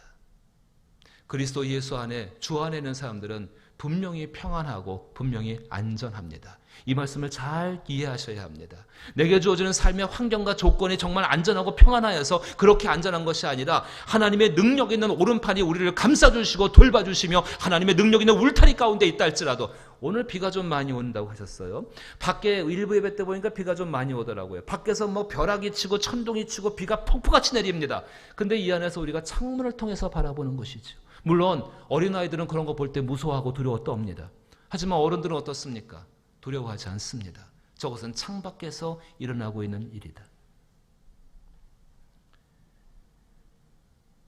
그리스도 예수 안에 주 안에 있는 사람들은 분명히 평안하고 분명히 안전합니다. 이 말씀을 잘 이해하셔야 합니다. 내게 주어지는 삶의 환경과 조건이 정말 안전하고 평안하여서 그렇게 안전한 것이 아니라 하나님의 능력 있는 오른팔이 우리를 감싸주시고 돌봐주시며 하나님의 능력 있는 울타리 가운데 있다 할지라도 오늘 비가 좀 많이 온다고 하셨어요. 밖에 일부 예배 때 보니까 비가 좀 많이 오더라고요. 밖에서 뭐 벼락이 치고 천둥이 치고 비가 폭포같이 내립니다. 근데 이 안에서 우리가 창문을 통해서 바라보는 것이죠. 물론 어린아이들은 그런 거 볼 때 무서워하고 두려워 떱니다. 하지만 어른들은 어떻습니까? 두려워하지 않습니다. 저것은 창밖에서 일어나고 있는 일이다.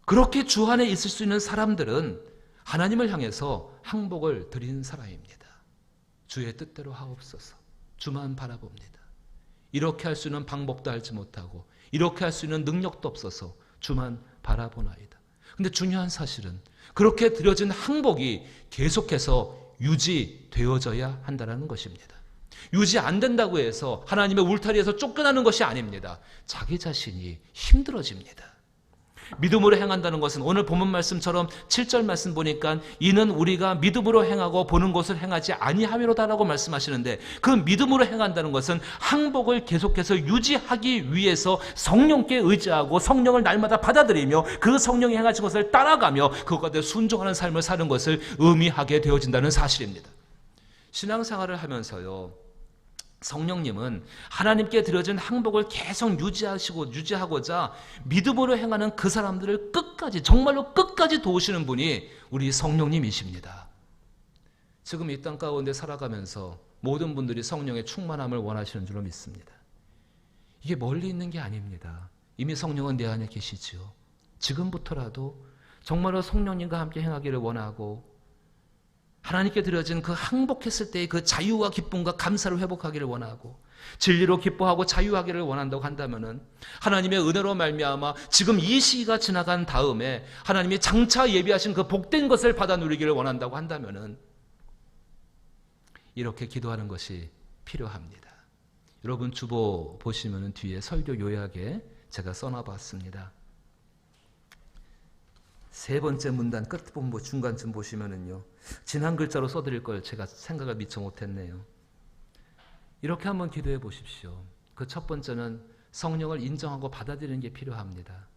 그렇게 주 안에 있을 수 있는 사람들은 하나님을 향해서 항복을 드리는 사람입니다. 주의 뜻대로 하옵소서. 주만 바라봅니다. 이렇게 할 수 있는 방법도 알지 못하고 이렇게 할 수 있는 능력도 없어서 주만 바라보나이다. 근데 중요한 사실은 그렇게 드려진 항복이 계속해서 유지되어져야 한다는 것입니다. 유지 안 된다고 해서 하나님의 울타리에서 쫓겨나는 것이 아닙니다. 자기 자신이 힘들어집니다. 믿음으로 행한다는 것은 오늘 본문 말씀처럼 7절 말씀 보니까 이는 우리가 믿음으로 행하고 보는 것을 행하지 아니함이로다라고 말씀하시는데 그 믿음으로 행한다는 것은 항복을 계속해서 유지하기 위해서 성령께 의지하고 성령을 날마다 받아들이며 그 성령이 행하신 것을 따라가며 그것과 순종하는 삶을 사는 것을 의미하게 되어진다는 사실입니다. 신앙생활을 하면서요 성령님은 하나님께 드려진 항복을 계속 유지하고자 믿음으로 행하는 그 사람들을 끝까지 정말로 끝까지 도우시는 분이 우리 성령님이십니다. 지금 이 땅 가운데 살아가면서 모든 분들이 성령의 충만함을 원하시는 줄로 믿습니다. 이게 멀리 있는 게 아닙니다. 이미 성령은 내 안에 계시죠. 지금부터라도 정말로 성령님과 함께 행하기를 원하고 하나님께 드려진 그 항복했을 때의 그 자유와 기쁨과 감사를 회복하기를 원하고 진리로 기뻐하고 자유하기를 원한다고 한다면은 하나님의 은혜로 말미암아 지금 이 시기가 지나간 다음에 하나님이 장차 예비하신 그 복된 것을 받아 누리기를 원한다고 한다면은 이렇게 기도하는 것이 필요합니다. 여러분 주보 보시면은 뒤에 설교 요약에 제가 써놔봤습니다. 세 번째 문단 끝부분 중간쯤 보시면은요. 진한 글자로 써드릴 걸 제가 생각을 미처 못했네요. 이렇게 한번 기도해 보십시오. 그 첫 번째는 성령을 인정하고 받아들이는 게 필요합니다.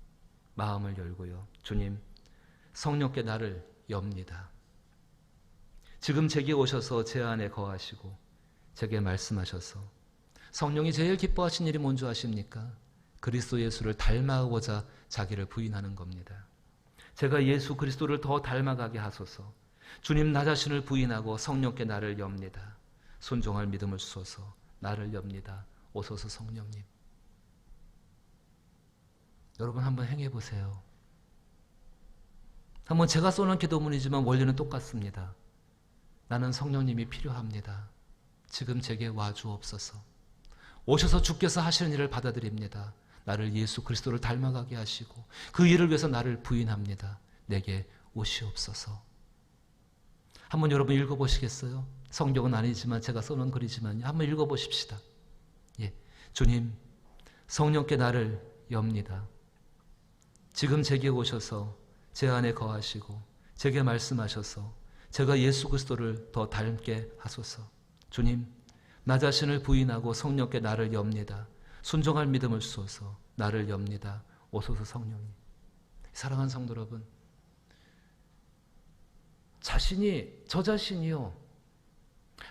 마음을 열고요. 주님, 성령께 나를 엽니다. 지금 제게 오셔서 제 안에 거하시고 제게 말씀하셔서 성령이 제일 기뻐하신 일이 뭔지 아십니까? 그리스도 예수를 닮아오고자 자기를 부인하는 겁니다. 제가 예수 그리스도를 더 닮아가게 하소서. 주님, 나 자신을 부인하고 성령께 나를 엽니다. 순종할 믿음을 주소서. 나를 엽니다. 오소서 성령님. 여러분 한번 행해 보세요. 한번 제가 쏘는 기도문이지만 원리는 똑같습니다. 나는 성령님이 필요합니다. 지금 제게 와주옵소서. 오셔서 주께서 하시는 일을 받아들입니다. 나를 예수 그리스도를 닮아가게 하시고 그 일을 위해서 나를 부인합니다. 내게 오시옵소서. 한번 여러분 읽어보시겠어요? 성경은 아니지만 제가 써놓은 글이지만 한번 읽어보십시다. 예, 주님, 성령께 나를 엽니다. 지금 제게 오셔서 제 안에 거하시고 제게 말씀하셔서 제가 예수 그리스도를 더 닮게 하소서. 주님, 나 자신을 부인하고 성령께 나를 엽니다. 순종할 믿음을 주소서. 나를 엽니다. 오소서 성령님. 사랑하는 성도 여러분, 저 자신이요,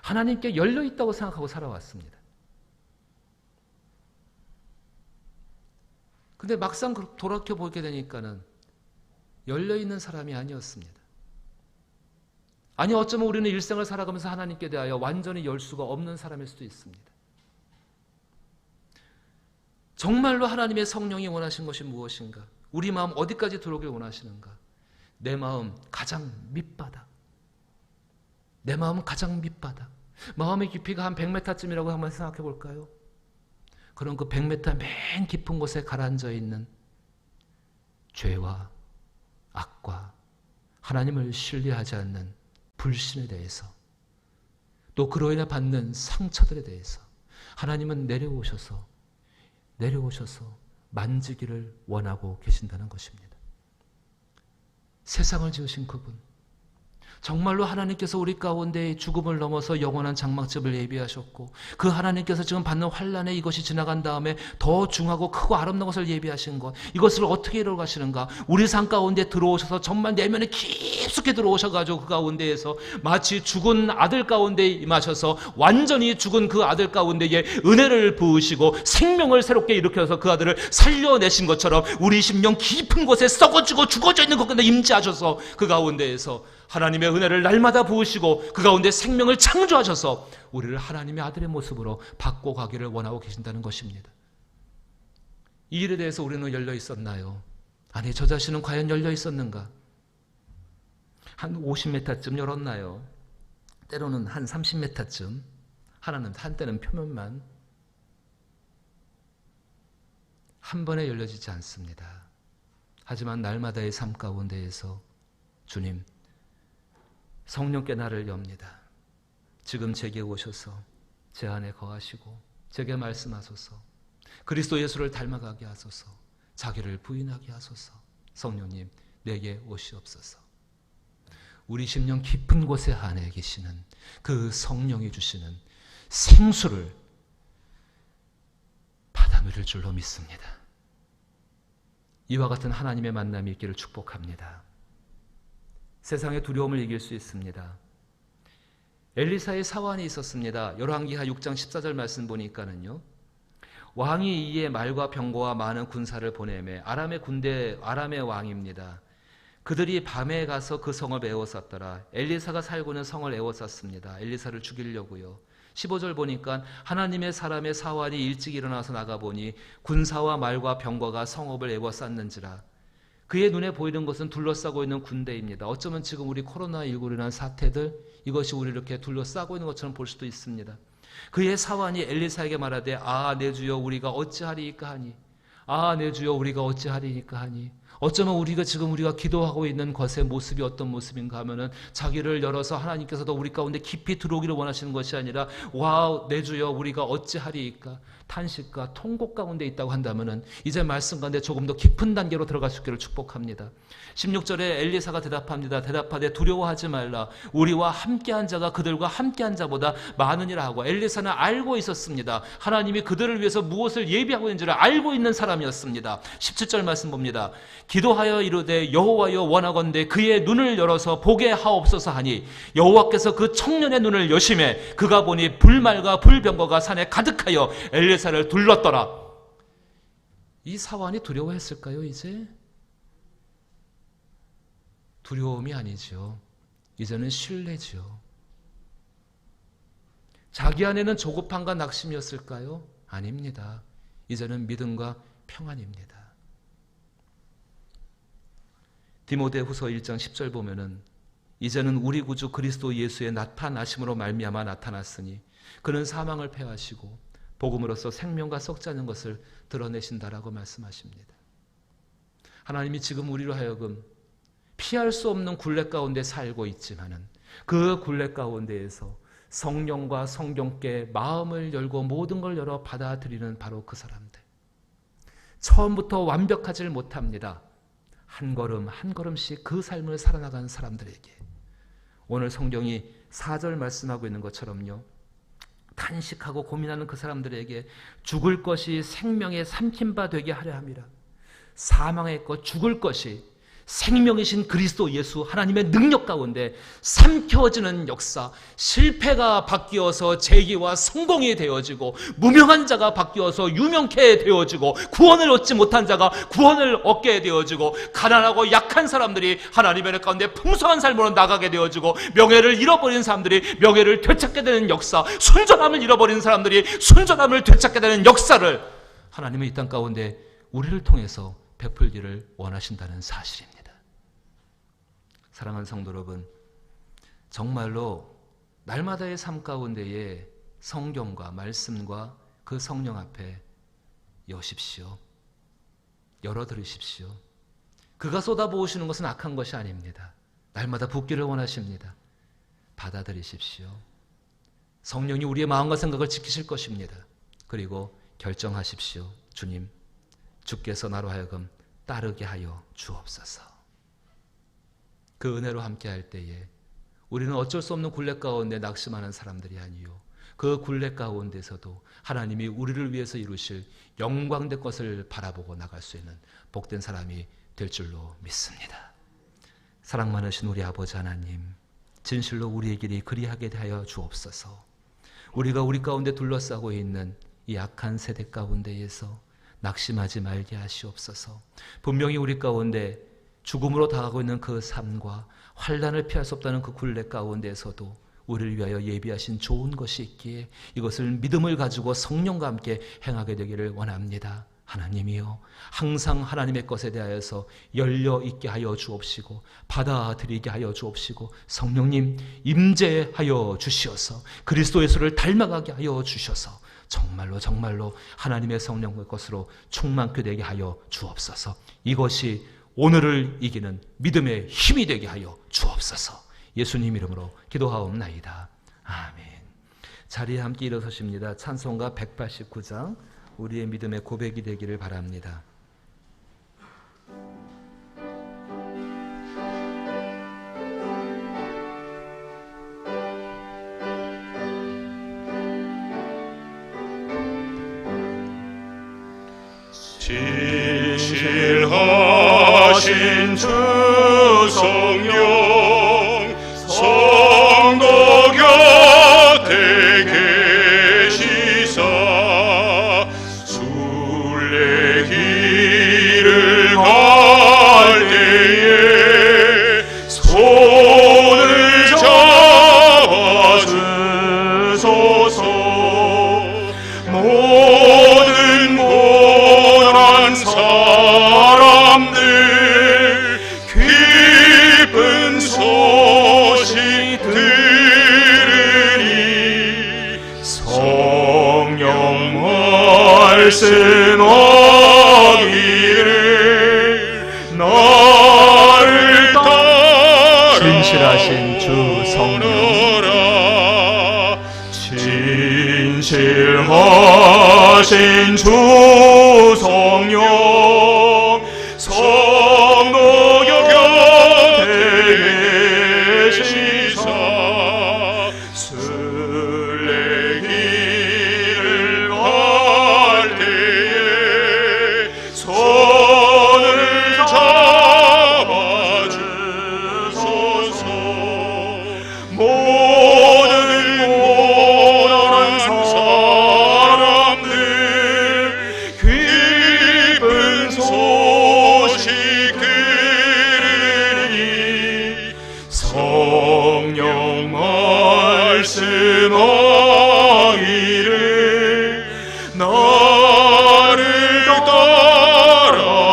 하나님께 열려 있다고 생각하고 살아왔습니다. 근데 막상 돌아보게 되니까는 열려 있는 사람이 아니었습니다. 아니, 어쩌면 우리는 일생을 살아가면서 하나님께 대하여 완전히 열 수가 없는 사람일 수도 있습니다. 정말로 하나님의 성령이 원하신 것이 무엇인가? 우리 마음 어디까지 들어오길 원하시는가? 내 마음 가장 밑바닥. 내 마음 가장 밑바닥. 마음의 깊이가 한 100m쯤이라고 한번 생각해 볼까요? 그럼 그 100m 맨 깊은 곳에 가라앉아 있는 죄와 악과 하나님을 신뢰하지 않는 불신에 대해서, 또 그로 인해 받는 상처들에 대해서 하나님은 내려오셔서 만지기를 원하고 계신다는 것입니다. 세상을 지으신 그분, 정말로 하나님께서 우리 가운데 죽음을 넘어서 영원한 장막집을 예비하셨고 그 하나님께서 지금 받는 환난에 이것이 지나간 다음에 더 중하고 크고 아름다운 것을 예비하신 것, 이것을 어떻게 이루어 가시는가? 우리 삶 가운데 들어오셔서 정말 내면에 깊숙이 들어오셔가지고 그 가운데에서 마치 죽은 아들 가운데 임하셔서 완전히 죽은 그 아들 가운데에 은혜를 부으시고 생명을 새롭게 일으켜서 그 아들을 살려내신 것처럼 우리 심령 깊은 곳에 썩어지고 죽어져 있는 것 가운데 임재하셔서 그 가운데에서 하나님의 은혜를 날마다 부으시고 그 가운데 생명을 창조하셔서 우리를 하나님의 아들의 모습으로 바꿔가기를 원하고 계신다는 것입니다. 이 일에 대해서 우리는 열려 있었나요? 아니, 저 자신은 과연 열려 있었는가? 한 50m쯤 열었나요? 때로는 한 30m쯤, 한때는 표면만. 한 번에 열려지지 않습니다. 하지만 날마다의 삶 가운데에서 주님, 성령께 나를 엽니다. 지금 제게 오셔서 제 안에 거하시고 제게 말씀하소서. 그리스도 예수를 닮아가게 하소서. 자기를 부인하게 하소서. 성령님, 내게 오시옵소서. 우리 심령 깊은 곳에 안에 계시는 그 성령이 주시는 생수를 받아 누릴 줄로 믿습니다. 이와 같은 하나님의 만남이 있기를 축복합니다. 세상의 두려움을 이길 수 있습니다. 엘리사의 사환이 있었습니다. 열왕기하 6장 14절 말씀 보니까는요, 왕이 이에 말과 병거와 많은 군사를 보내매 아람의 왕입니다. 그들이 밤에 가서 그 성을 에워쌌더라. 엘리사가 살고 있는 성을 에워쌌습니다. 엘리사를 죽이려고요. 15절 보니까 하나님의 사람의 사환이 일찍 일어나서 나가보니 군사와 말과 병거가 성읍을 에워쌌는지라. 그의 눈에 보이는 것은 둘러싸고 있는 군대입니다. 어쩌면 지금 우리 코로나19라는 사태들, 이것이 우리를 이렇게 둘러싸고 있는 것처럼 볼 수도 있습니다. 그의 사환이 엘리사에게 말하되, 내 주여 우리가 어찌하리이까 하니, 내 주여 우리가 어찌하리이까 하니, 어쩌면 우리가 지금 기도하고 있는 것의 모습이 어떤 모습인가 하면은 자기를 열어서 하나님께서도 우리 가운데 깊이 들어오기를 원하시는 것이 아니라 와 내 주여 우리가 어찌하리이까 탄식과 통곡 가운데 있다고 한다면은 이제 말씀 가운데 조금 더 깊은 단계로 들어갈 수 있기를 축복합니다. 16절에 엘리사가 대답합니다. 대답하되 두려워하지 말라. 우리와 함께한 자가 그들과 함께한 자보다 많으니라 하고, 엘리사는 알고 있었습니다. 하나님이 그들을 위해서 무엇을 예비하고 있는지를 알고 있는 사람이었습니다. 17절 말씀 봅니다. 기도하여 이르되 여호와여 원하건대 그의 눈을 열어서 보게 하옵소서 하니 여호와께서 그 청년의 눈을 여심해 그가 보니 불말과 불병거가 산에 가득하여 엘리사를 둘렀더라. 이 사환이 두려워했을까요? 이제 두려움이 아니죠. 이제는 신뢰죠. 자기 안에는 조급함과 낙심이었을까요? 아닙니다. 이제는 믿음과 평안입니다. 디모데후서 1장 10절 보면은 이제는 우리 구주 그리스도 예수의 나타나심으로 말미암아 나타났으니 그는 사망을 패하시고 복음으로써 생명과 썩지 않는 것을 드러내신다라고 말씀하십니다. 하나님이 지금 우리로 하여금 피할 수 없는 굴레 가운데 살고 있지만은 그 굴레 가운데에서 성령과 성경께 마음을 열고 모든 걸 열어 받아들이는 바로 그 사람들. 처음부터 완벽하지 못합니다. 한 걸음 한 걸음씩 그 삶을 살아나간 사람들에게 오늘 성경이 4절 말씀하고 있는 것처럼요, 탄식하고 고민하는 그 사람들에게 죽을 것이 생명의 삼킨 바 되게 하려 함이라. 사망의 것 죽을 것이 생명이신 그리스도 예수 하나님의 능력 가운데 삼켜지는 역사, 실패가 바뀌어서 재기와 성공이 되어지고 무명한 자가 바뀌어서 유명케 되어지고 구원을 얻지 못한 자가 구원을 얻게 되어지고 가난하고 약한 사람들이 하나님의 은혜 가운데 풍성한 삶으로 나가게 되어지고 명예를 잃어버린 사람들이 명예를 되찾게 되는 역사, 순전함을 잃어버린 사람들이 순전함을 되찾게 되는 역사를 하나님은 이 땅 가운데 우리를 통해서 베풀기를 원하신다는 사실입니다. 사랑하는 성도 여러분, 정말로 날마다의 삶 가운데에 성경과 말씀과 그 성령 앞에 여십시오. 열어드리십시오. 그가 쏟아부으시는 것은 악한 것이 아닙니다. 날마다 붓기를 원하십니다. 받아들이십시오. 성령이 우리의 마음과 생각을 지키실 것입니다. 그리고 결정하십시오. 주님, 주께서 나로 하여금 따르게 하여 주옵소서. 그 은혜로 함께할 때에 우리는 어쩔 수 없는 굴레 가운데 낙심하는 사람들이 아니요, 그 굴레 가운데서도 하나님이 우리를 위해서 이루실 영광된 것을 바라보고 나갈 수 있는 복된 사람이 될 줄로 믿습니다. 사랑 많으신 우리 아버지 하나님, 진실로 우리의 길이 그리하게 하여 주옵소서. 우리가 우리 가운데 둘러싸고 있는 이 악한 세대 가운데에서 낙심하지 말게 하시옵소서. 분명히 우리 가운데 죽음으로 다가가고 있는 그 삶과 환난을 피할 수 없다는 그 굴레 가운데에서도 우리를 위하여 예비하신 좋은 것이 있기에 이것을 믿음을 가지고 성령과 함께 행하게 되기를 원합니다. 하나님이여, 항상 하나님의 것에 대하여서 열려 있게 하여 주옵시고 받아들이게 하여 주옵시고 성령님 임재하여 주시어서 그리스도 예수를 닮아가게 하여 주셔서 정말로 하나님의 성령의 것으로 충만케 되게 하여 주옵소서. 이것이 오늘을 이기는 믿음의 힘이 되게 하여 주옵소서. 예수님 이름으로 기도하옵나이다. 아멘. 자리에 함께 일어서십니다. 찬송가 189장 우리의 믿음의 고백이 되기를 바랍니다. 진실하신 주 성령 성도 곁에 계시사 순례길을 갈 때에 손을 잡아주소서. 모든 고난 사람들 기쁜 소식 들으니 성령 말씀하기를 주 성령 진실하신 주 성령 성도여 곁에 계시사 순례길을 갈 때에 손을 잡아주소서. 모든 고난한 사람들 기쁜 소식 들으니 성령 말씀하기를 나를 따라오너라.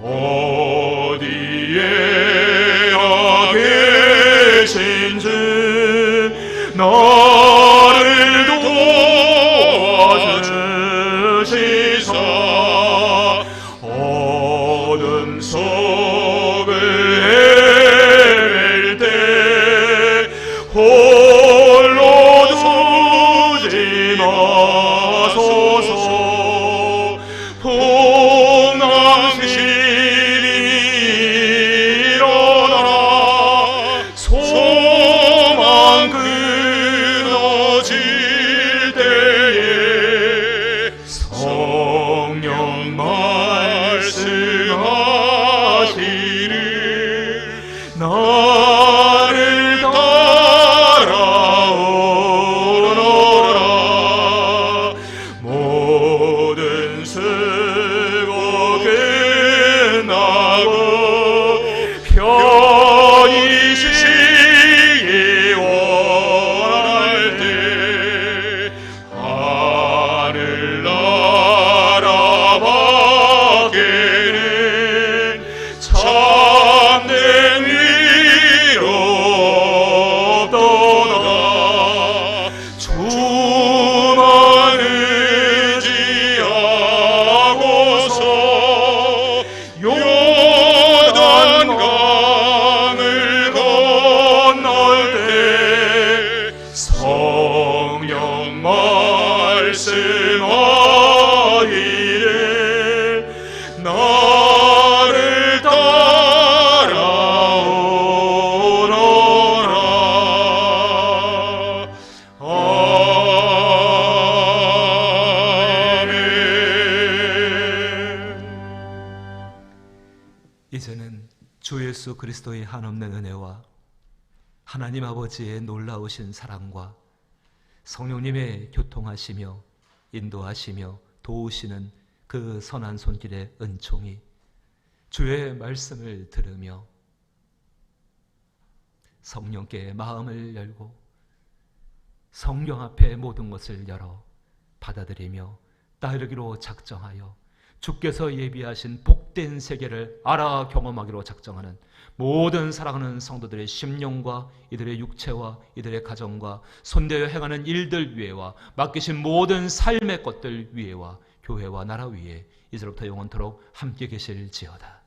어디에나 계신지 나를 도와주시사 어둠 속을 헤맬 때 홀로 두지 마소서. 풍랑심이 일어나라 소망 끊어질 때에 성령 말씀하시를 나를 따라오너라. 모든 수고 끝나고 편히 쉬기 원할 때 하늘나라 밖에는 참된 위로 없도다. 주만 의지하고서 요단강을 건널 때 성령 말씀하기를 나를 따라오너라. 아멘. 이제는 주 예수 그리스도의 한없는 은혜와 하나님 아버지의 놀라우신 사랑과 성령님의 교통하시며 인도하시며 도우시는 그 선한 손길의 은총이 주의 말씀을 들으며 성령께 마음을 열고 성령 앞에 모든 것을 열어 받아들이며 따르기로 작정하여 주께서 예비하신 복된 세계를 알아 경험하기로 작정하는 모든 사랑하는 성도들의 심령과 이들의 육체와 이들의 가정과 손대어 행하는 일들 위에와 맡기신 모든 삶의 것들 위에와 교회와 나라 위에 이제로부터 영원토록 함께 계실지어다.